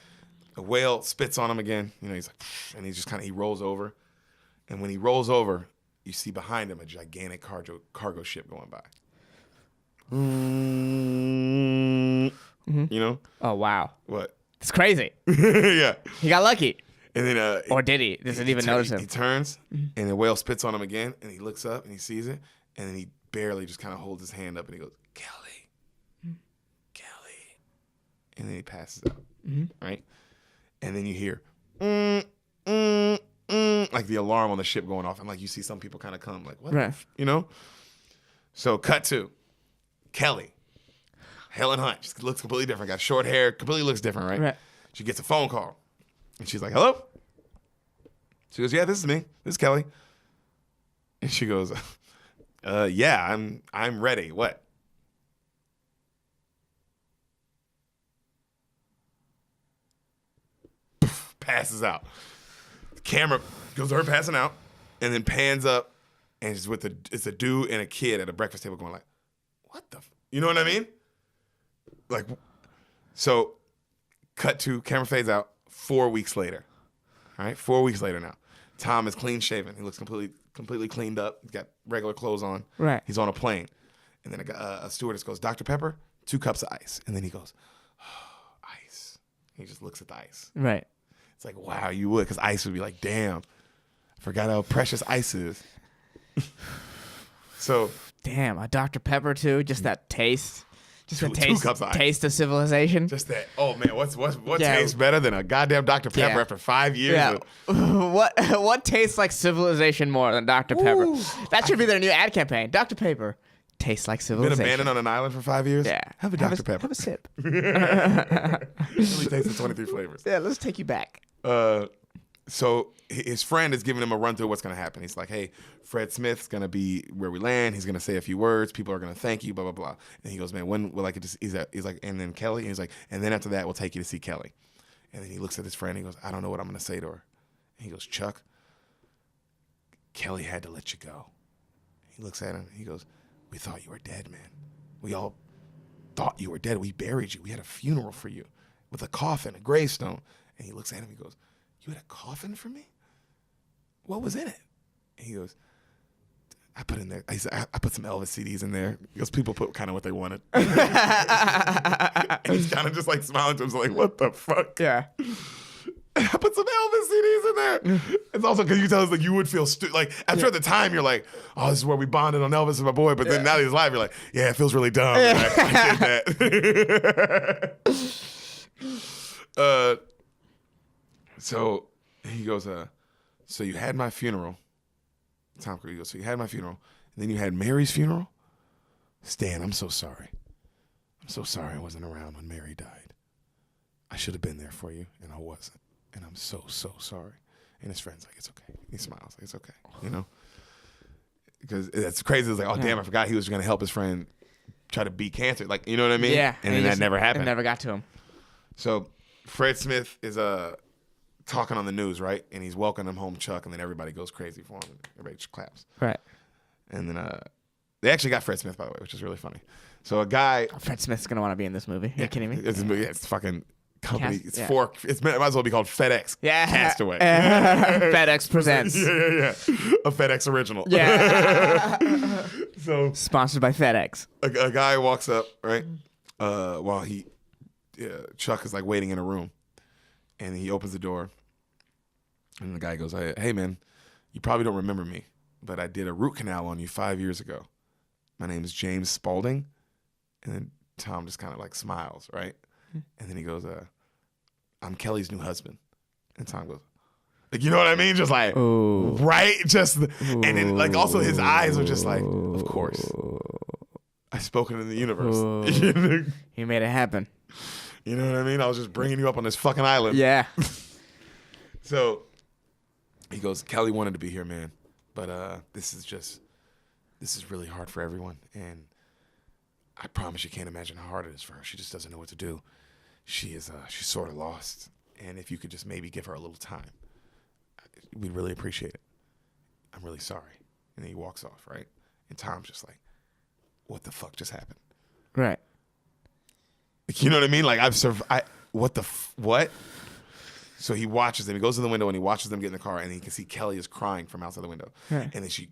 The whale spits on him again. You know, he's like, and he's just kind of he rolls over, and when he rolls over, you see behind him a gigantic cargo ship going by. You know? Oh wow. What? It's crazy. Yeah. He got lucky. And then or did he? Doesn't even notice him. He turns and the whale spits on him again and he looks up and he sees it and then he barely just kind of holds his hand up and he goes, Kelly. And then he passes out. Right? And then you hear like the alarm on the ship going off and like you see some people kind of come like, what? Right. You know? So cut to Kelly, Helen Hunt. She looks completely different. Got short hair. Completely looks different, right? Right. She gets a phone call, and she's like, "Hello." She goes, "Yeah, this is me. This is Kelly." And she goes, "Yeah, I'm ready. What?" Passes out. The camera goes to her passing out, and then pans up, and it's a dude and a kid at a breakfast table going like, what the, you know what I mean? Like, so cut to, camera fades out 4 weeks later. All right, 4 weeks later now. Tom is clean shaven. He looks completely cleaned up. He's got regular clothes on. Right. He's on a plane. And then a stewardess goes, Dr. Pepper, 2 cups of ice. And then he goes, oh, ice. He just looks at the ice. Right. It's like, wow, you would, because ice would be like, damn, I forgot how precious ice is. So. Damn, a Dr. Pepper too. Just that taste. Just the taste. 2 cups of ice. Taste of civilization. Just that. Oh man, what tastes better than a goddamn Dr. Pepper after 5 years? Yeah. What tastes like civilization more than Dr. Pepper? That should be their new ad campaign. Dr. Pepper tastes like civilization. Been abandoned on an island for 5 years? Yeah. Have a Dr. Pepper. Have a sip. Really tastes the 23 flavors. Yeah, let's take you back. So his friend is giving him a run through what's going to happen. He's like, hey, Fred Smith's going to be where we land. He's going to say a few words. People are going to thank you, blah, blah, blah. And he goes, man, when will I get to see, he's like, and then Kelly? And he's like, and then after that, we'll take you to see Kelly. And then he looks at his friend. And he goes, I don't know what I'm going to say to her. And he goes, Chuck, Kelly had to let you go. He looks at him. And he goes, we thought you were dead, man. We all thought you were dead. We buried you. We had a funeral for you with a coffin, a gravestone. And he looks at him. He goes, you had a coffin for me? What was in it? And he goes, I put in there. I put some Elvis CDs in there because people put kind of what they wanted. And he's kind of just like smiling to himself, like, what the fuck? Yeah. I put some Elvis CDs in there. It's also because you tell us like you would feel like I'm sure at the time you're like, oh, this is where we bonded on Elvis and my boy. But then now that he's live, you're like, yeah, it feels really dumb. I did that. So he goes, so you had my funeral. Tom Cruise goes, so you had my funeral, and then you had Mary's funeral? Stan, I'm so sorry. I'm so sorry I wasn't around when Mary died. I should have been there for you, and I wasn't. And I'm so, so sorry. And his friend's like, it's okay. He smiles, like, it's okay, you know? Because that's crazy. It's like, oh, damn, I forgot he was going to help his friend try to beat cancer. Like, you know what I mean? Yeah. And then that never happened. It never got to him. So Fred Smith is talking on the news, right? And he's welcoming home Chuck, and then everybody goes crazy for him. Everybody just claps. Right. And then they actually got Fred Smith, by the way, which is really funny. So a guy... Fred Smith's going to want to be in this movie. Are you kidding me? It's fucking company. It might as well be called FedEx. Yeah. Castaway. FedEx presents. Yeah. A FedEx original. Yeah. So sponsored by FedEx. A guy walks up, right? while Chuck is like waiting in a room, and he opens the door, and the guy goes, "Hey man, you probably don't remember me, but I did a root canal on you 5 years ago. My name is James Spaulding." And then Tom just kind of like smiles, right? And then he goes, "I'm Kelly's new husband." And Tom goes, like, you know what I mean? Just like, ooh. Right? Just, and then like also his eyes are just like, of course. I've spoken in the universe. He made it happen. You know what I mean? I was just bringing you up on this fucking island. Yeah. So he goes, "Kelly wanted to be here, man. But this is really hard for everyone. And I promise you can't imagine how hard it is for her. She just doesn't know what to do. She's sort of lost. And if you could just maybe give her a little time, we'd really appreciate it. I'm really sorry." And then he walks off, right? And Tom's just like, what the fuck just happened? Right. You know what I mean? Like, what? So he watches them. He goes to the window and he watches them get in the car, and he can see Kelly is crying from outside the window. Right. And then she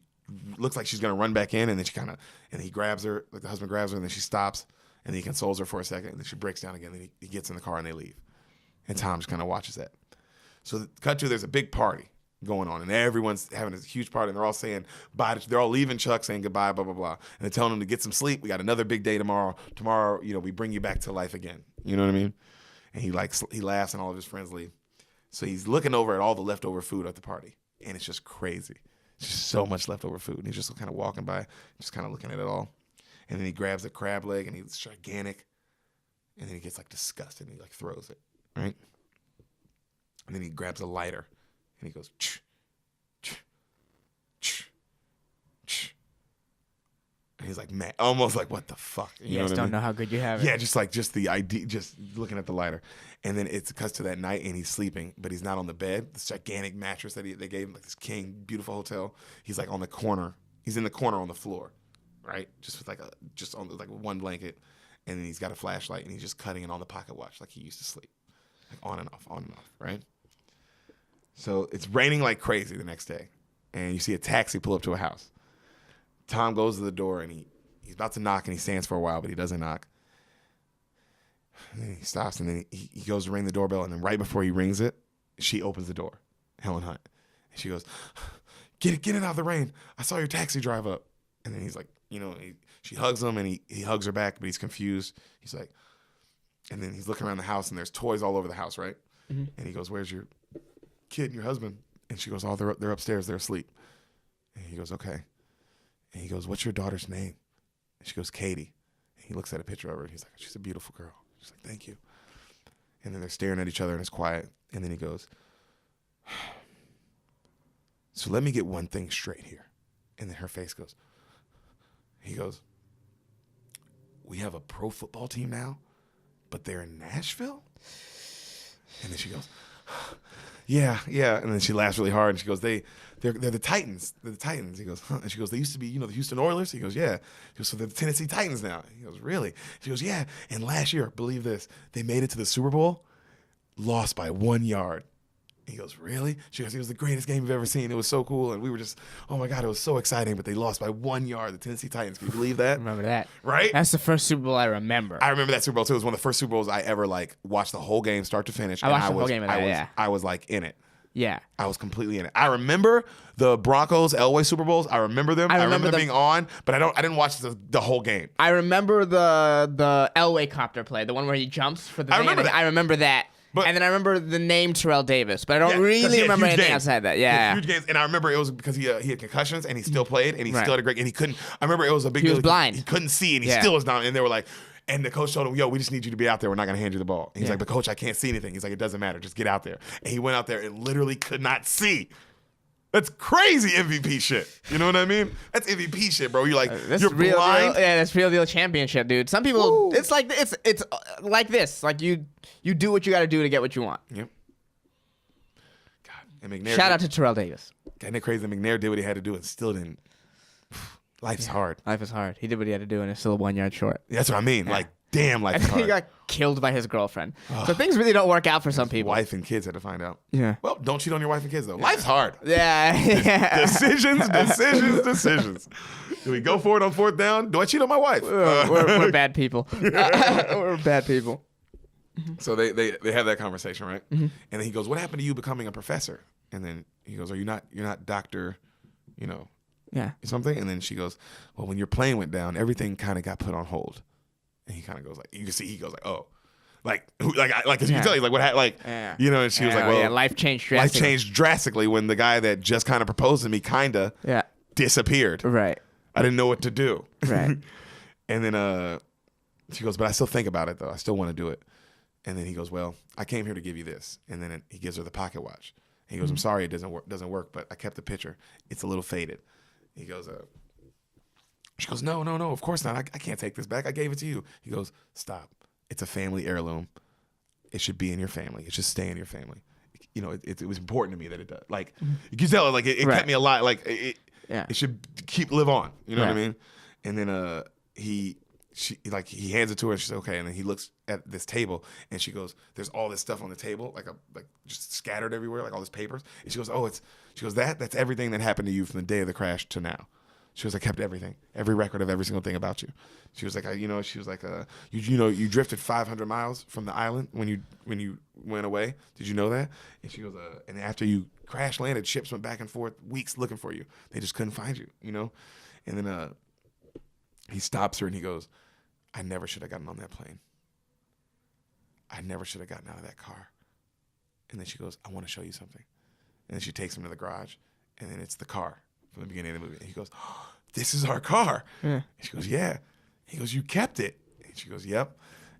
looks like she's going to run back in, and then and he grabs her, like the husband grabs her, and then she stops, and he consoles her for a second, and then she breaks down again, and he gets in the car and they leave. And Tom just kind of watches that. So cut to, there's a big party going on, and everyone's having this huge party, and they're all saying bye. They're all leaving Chuck, saying goodbye, blah, blah, blah. And they're telling him to get some sleep. We got another big day tomorrow. Tomorrow, we bring you back to life again. You know what I mean? And he laughs, and all of his friends leave. So he's looking over at all the leftover food at the party, and it's just crazy. It's just so much leftover food. And he's just kind of walking by, just kind of looking at it all. And then he grabs a crab leg, and he's gigantic. And then he gets like disgusted, and he like throws it, right? And then he grabs a lighter, and he goes, ch, ch, ch, ch. And he's like, man, almost like, what the fuck? You guys don't know how good you have it. Yeah, just the idea, just looking at the lighter. And then it cuts to that night, and he's sleeping, but he's not on the bed. This gigantic mattress that they gave him, like this king, beautiful hotel. He's like on the corner. He's in the corner on the floor, right? Just with like one blanket. And then he's got a flashlight, and he's just cutting it on the pocket watch like he used to sleep. Like on and off, right? So it's raining like crazy the next day, and you see a taxi pull up to a house. Tom goes to the door, and he's about to knock, and he stands for a while, but he doesn't knock. And then he stops, and then he goes to ring the doorbell, and then right before he rings it, she opens the door, Helen Hunt. And she goes, get it out of the rain. I saw your taxi drive up. And then he's like, she hugs him, and he hugs her back, but he's confused. He's like, and then he's looking around the house, and there's toys all over the house, right? Mm-hmm. And he goes, "Where's your kid and your husband?" And she goes, "Oh, they're upstairs. They're asleep." And he goes, "Okay." And he goes, "What's your daughter's name?" And she goes, "Katie." And he looks at a picture of her, and he's like, "She's a beautiful girl." She's like, "Thank you." And then they're staring at each other, and it's quiet. And then he goes, "So let me get one thing straight here." And then her face goes, he goes, "We have a pro football team now, but they're in Nashville?" And then she goes, yeah. And then she laughs really hard, and she goes, they're the Titans. They're the Titans. He goes, huh? And she goes, "They used to be, the Houston Oilers?" He goes, "Yeah." He goes, "So they're the Tennessee Titans now?" He goes, "Really?" She goes, "Yeah. And last year, believe this, they made it to the Super Bowl, lost by 1 yard." He goes, "Really?" She goes, "It was the greatest game you've ever seen. It was so cool. And we were just, oh my God, it was so exciting. But they lost by 1 yard, the Tennessee Titans." Can you believe that? Remember that. Right? That's the first Super Bowl I remember. I remember that Super Bowl too. It was one of the first Super Bowls I ever watched the whole game start to finish. I watched the whole game of that, yeah. I was like in it. Yeah. I was completely in it. I remember the Broncos Elway Super Bowls. I remember them. I remember them being on, but I didn't watch the whole game. I remember the Elway copter play, the one where he jumps for the I remember that. I remember that. And then I remember the name Terrell Davis, but I don't really remember anything outside that. Yeah. Huge games. And I remember it was because he had concussions, and he still played, and he still had a great, and he couldn't, I remember it was a big deal. He was blind. He couldn't see, and he still was down. And they were like, and the coach told him, "Yo, we just need you to be out there. We're not going to hand you the ball." And he's like, "But coach, I can't see anything." He's like, "It doesn't matter. Just get out there." And he went out there and literally could not see. That's crazy MVP shit. You know what I mean? That's MVP shit, bro. You're like, you're blind. That's real deal championship, dude. Some people, it's like like this. Like you do what you got to do to get what you want. Yep. God, and McNair. Shout out to Terrell Davis. Isn't it crazy that McNair did what he had to do and still didn't? Life's hard. Life is hard. He did what he had to do, and it's still 1 yard short. That's what I mean. Yeah. Like, Damn, life is He hard. got killed by his girlfriend. So things really don't work out for some people. Wife and kids had to find out. Yeah. Well, don't cheat on your wife and kids though. Life's hard. Yeah. Decisions. Do we go for it on 4th down? Do I cheat on my wife? We're bad people. We're bad people. So they have that conversation, right? And then he goes, "What happened to you becoming a professor?" And then he goes, you're not Doctor, Yeah. something?" And then she goes, "Well, when your plane went down, everything kind of got put on hold." And he kind of goes like, you can see he goes like, "Oh." Like as you can tell, he's like, "What?" And she was like, "Well, yeah, life changed drastically. Life changed drastically when the guy that just kind of proposed to me disappeared. Right. I didn't know what to do." Right. And then she goes, "But I still think about it though. I still want to do it." And then he goes, "Well, I came here to give you this." And then he gives her the pocket watch. He goes, "I'm sorry, it doesn't work, but I kept the picture. It's a little faded." He goes, she goes, No, of course not. I can't take this back. I gave it to you." He goes, "Stop. It's a family heirloom. It should be in your family. It should stay in your family. It was important to me that it does." Like, you can tell, like, it kept me alive. Like, it should live on. You know what I mean? And then he hands it to her, and she's like, "Okay." And then he looks at this table, and she goes, "There's all this stuff on the table, like just scattered everywhere, like all these papers." And she goes, "That's everything that happened to you from the day of the crash to now." She goes, "I kept everything, every record of every single thing about you." She was like, "You drifted 500 miles from the island when you went away. Did you know that?" And she goes, "And after you crash landed, ships went back and forth weeks looking for you. They just couldn't find you, And then he stops her and he goes, "I never should have gotten on that plane. I never should have gotten out of that car." And then she goes, "I want to show you something." And then she takes him to the garage, and then it's the car from the beginning of the movie. And he goes, "Oh, this is our car." Yeah. And she goes, "Yeah." He goes, "You kept it?" And she goes, "Yep."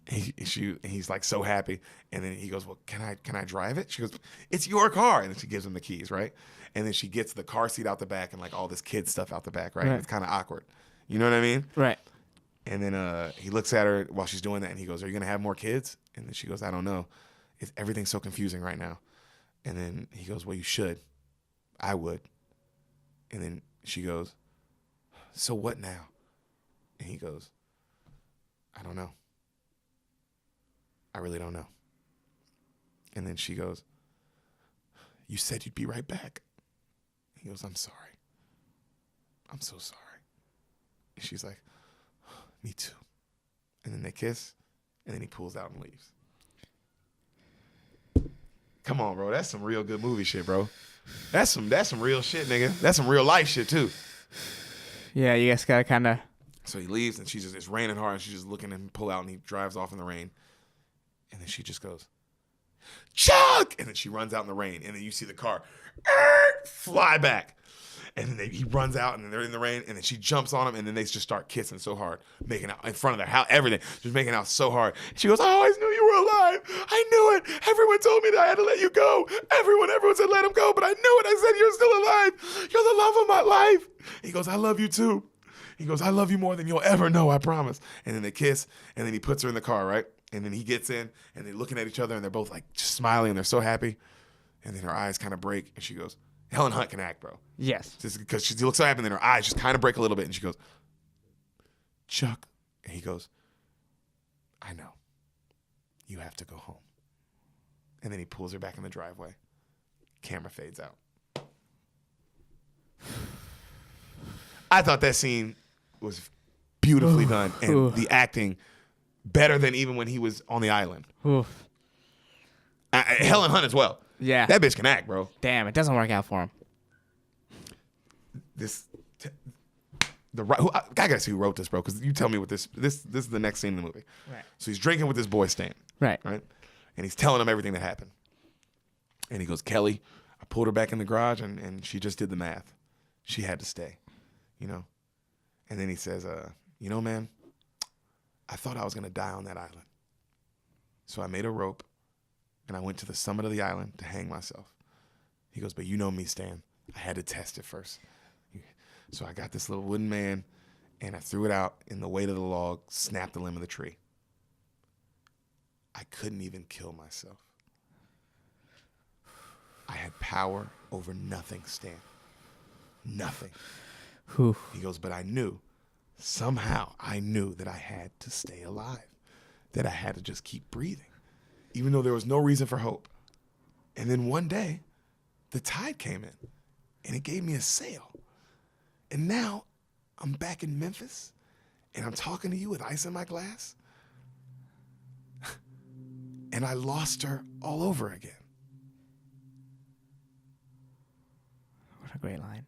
And he's like so happy. And then he goes, "Well, can I drive it?" She goes, "It's your car." And then she gives him the keys, right? And then she gets the car seat out the back and like all this kid stuff out the back, right? It's kind of awkward. You know what I mean? Right. And then he looks at her while she's doing that, and he goes, "Are you going to have more kids?" And then she goes, "I don't know. Everything's so confusing right now." And then he goes, "Well, you should. I would." And then she goes, "So what now?" And he goes, "I don't know. I really don't know." And then she goes, "You said you'd be right back." He goes, "I'm sorry. I'm so sorry." And she's like, "Me too." And then they kiss, and then he pulls out and leaves. Come on, bro. That's some real good movie shit, bro. That's some real shit, nigga. That's some real life shit too. Yeah, you guys gotta kind of. So he leaves, and it's raining hard, and she's just looking at him pull out, and he drives off in the rain. And then she just goes, "Chuck!" And then she runs out in the rain, and then you see the car fly back. And then he runs out, and then they're in the rain, and then she jumps on him, and then they just start kissing so hard, making out in front of their house, everything, just making out so hard. She goes, "I always knew you were alive. I knew it. Everyone told me that I had to let you go. Everyone said let him go, but I knew it. I said, you're still alive. You're the love of my life." He goes, "I love you too." He goes, "I love you more than you'll ever know, I promise." And then they kiss, and then he puts her in the car, right? And then he gets in, and they're looking at each other, and they're both like just smiling, and they're so happy. And then her eyes kind of break, and she goes, Helen Hunt can act, bro. Yes. Just because she looks so happy, and then her eyes just kind of break a little bit, and she goes, "Chuck," and he goes, "I know. You have to go home." And then he pulls her back in the driveway. Camera fades out. I thought that scene was beautifully done, and the acting better than even when he was on the island. Helen Hunt as well. Yeah. That bitch can act, bro. Damn, it doesn't work out for him. I gotta see who wrote this, bro, because you tell me what this is the next scene in the movie. Right. So he's drinking with this boy Stan. Right. And he's telling him everything that happened. And he goes, "Kelly, I pulled her back in the garage, and she just did the math. She had to stay, And then he says, "Man, I thought I was gonna die on that island. So I made a rope, and I went to the summit of the island to hang myself." He goes, "But you know me, Stan. I had to test it first. So I got this little wooden man, and I threw it out, and the weight of the log snapped the limb of the tree. I couldn't even kill myself. I had power over nothing, Stan. Nothing." Whew. He goes, "But I knew, somehow I knew that I had to stay alive. that I had to just keep breathing, even though there was no reason for hope. And then one day, the tide came in, and it gave me a sail. And now I'm back in Memphis, and I'm talking to you with ice in my glass. And I lost her all over again. What a great line.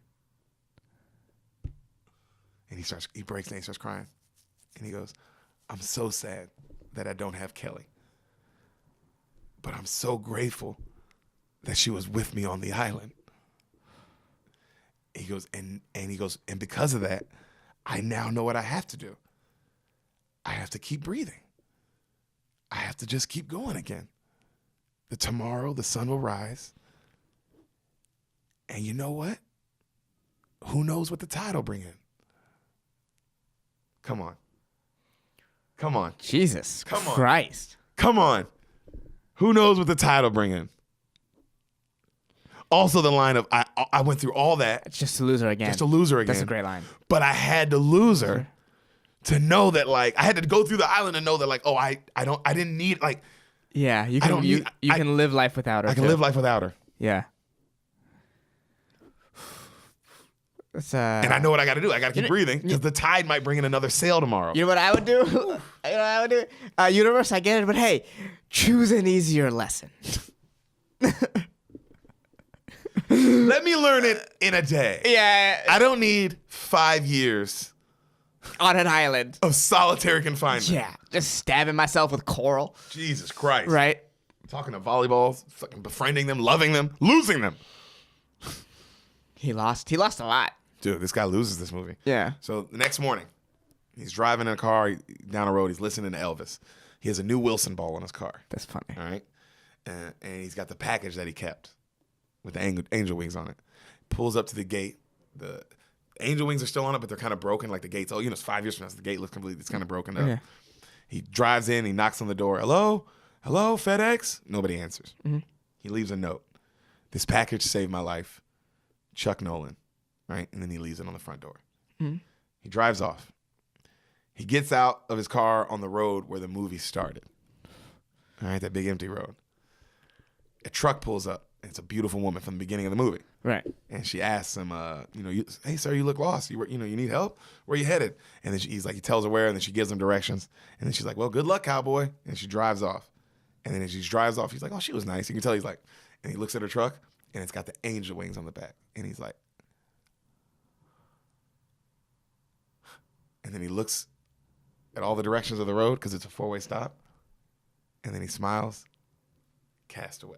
And he breaks down, he starts crying. And he goes, I'm so sad that I don't have Kelly. But I'm so grateful that she was with me on the island. He goes, and because of that, I now know what I have to do. I have to keep breathing. I have to just keep going again. Tomorrow the sun will rise. And you know what? Who knows what the tide will bring in? Come on. Come on. Jesus Come on. Christ. Come on. Who knows what the tide will bring in? Also the line of, I went through all that. It's just to lose her again. Just to lose her again. That's a great line. But I had to lose her to know that, like, I had to go through the island and know that, like, oh, I didn't need, like. Yeah, you can you can live life without her. I can live life without her. Yeah. And I know what I got to do. I got to keep breathing because the tide might bring in another sail tomorrow. You know what I would do? You know what I would do? Universe, I get it, but hey, choose an easier lesson. Let me learn it in a day. Yeah. I don't need 5 years on an island of solitary confinement. Yeah. Just stabbing myself with coral. Jesus Christ. Right. Talking to volleyballs, fucking befriending them, loving them, losing them. He lost a lot. Dude, this guy loses this movie. Yeah. So the next morning, he's driving in a car down the road. He's listening to Elvis. He has a new Wilson ball in his car. That's funny. All right. And he's got the package that he kept with the angel wings on it. Pulls up to the gate. The angel wings are still on it, but they're kind of broken. Like the gate's, it's 5 years from now. So the gate looks completely, it's kind of broken up. Yeah. He drives in. He knocks on the door. Hello? Hello, FedEx? Nobody answers. Mm-hmm. He leaves a note. This package saved my life. Chuck Nolan. Right? And then he leaves it on the front door. Mm-hmm. He drives off. He gets out of his car on the road where the movie started. All right, that big empty road. A truck pulls up. And it's a beautiful woman from the beginning of the movie. Right. And she asks him, hey, sir, you look lost. You need help? Where are you headed? And then he tells her where, and then she gives him directions. And then she's like, well, good luck, cowboy. And she drives off. And then as she drives off, he's like, oh, she was nice. You can tell he's like, and he looks at her truck, and it's got the angel wings on the back. And he's like, and then he looks at all the directions of the road because it's a 4-way stop. And then he smiles. Cast away.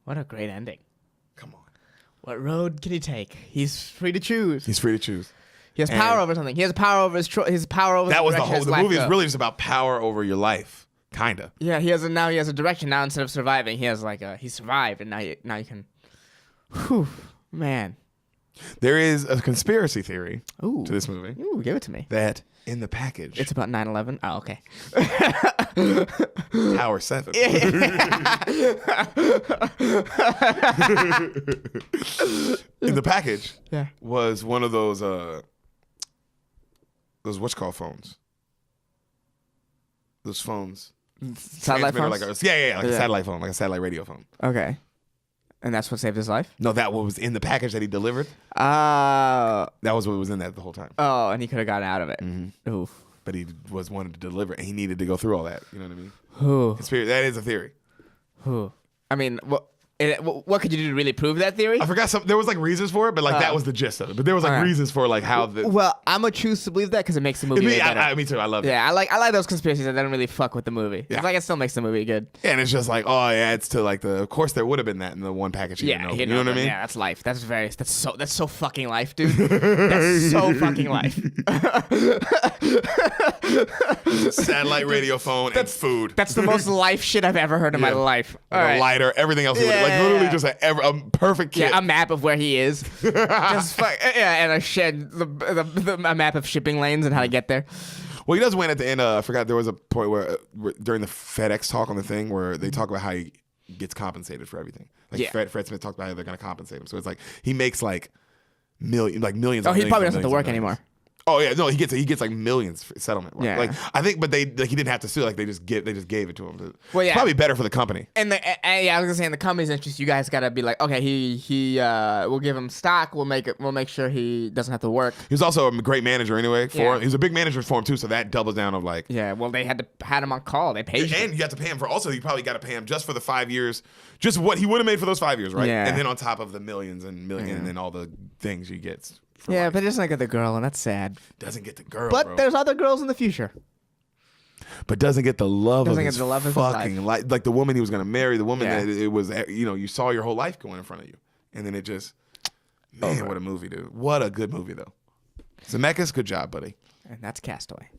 What a great ending. Come on. What road can he take? He's free to choose. He's free to choose. He has power over something. He has power over his power over. That was the movie is really just about power over your life, kinda. Yeah, now he has a direction. Now instead of surviving, he has he survived, and now you can. Whew, man. There is a conspiracy theory to this movie. Ooh, give it to me. That in the package. It's about 9/11. Oh, okay. Tower 7. In the package was one of those what's-called phones. Those phones. Satellite phones? Like a satellite phone, like a satellite radio phone. Okay. And that's what saved his life? No, that was in the package that he delivered. That was what was in that the whole time. Oh, and he could have gotten out of it. Mm-hmm. Oof. But he wanted to deliver it, and he needed to go through all that. You know what I mean? Ooh. That is a theory. Ooh. I mean, what could you do to really prove that theory? I forgot there was reasons for it, but that was the gist of it. But there was reasons for how the. Well, I'm gonna choose to believe that because it makes the movie better. Me too. I love it. Yeah, I like those conspiracies that don't really fuck with the movie. Yeah. It's it still makes the movie good. Yeah, and it's just it's to of course there would have been that in the one package. You know what I mean? Yeah, that's life. That's so fucking life, dude. That's so fucking life. Satellite radio phone and food. That's the most life shit I've ever heard in my life. A lighter, everything else. Literally just a perfect kit. Yeah, a map of where he is. And a map of shipping lanes and how to get there. Well, he does win at the end. I forgot there was a point where during the FedEx talk on the thing where they talk about how he gets compensated for everything. Fred Smith talked about how they're going to compensate him. So it's he makes millions. Oh, on he millions probably on doesn't have to millions work on millions. anymore. Oh yeah, no, he gets like millions for settlement. Right? Yeah. Like I think, but he didn't have to sue. Like they just gave it to him. Well, yeah. It's probably better for the company. And yeah, I was gonna say in the company's interest, you guys gotta be like, okay, we'll give him stock. We'll make sure he doesn't have to work. He was also a great manager anyway. He was a big manager for him too. So that doubles down of like. Yeah, well, they had him on call. They paid him. And you have to pay him for. Also, you probably got to pay him just for the 5 years, just what he would have made for those 5 years, right? Yeah. And then on top of the millions and and all the things he gets. Yeah, life. but he doesn't get the girl, and that's sad. Doesn't get the girl, But bro. there's other girls in the future. But doesn't get the love of his his fucking life. Like the woman he was gonna marry, the woman Yeah. that it was, you saw your whole life going in front of you, and then it just, man, what a movie, dude. What a good movie though. Zemeckis, good job, buddy. And that's Castaway.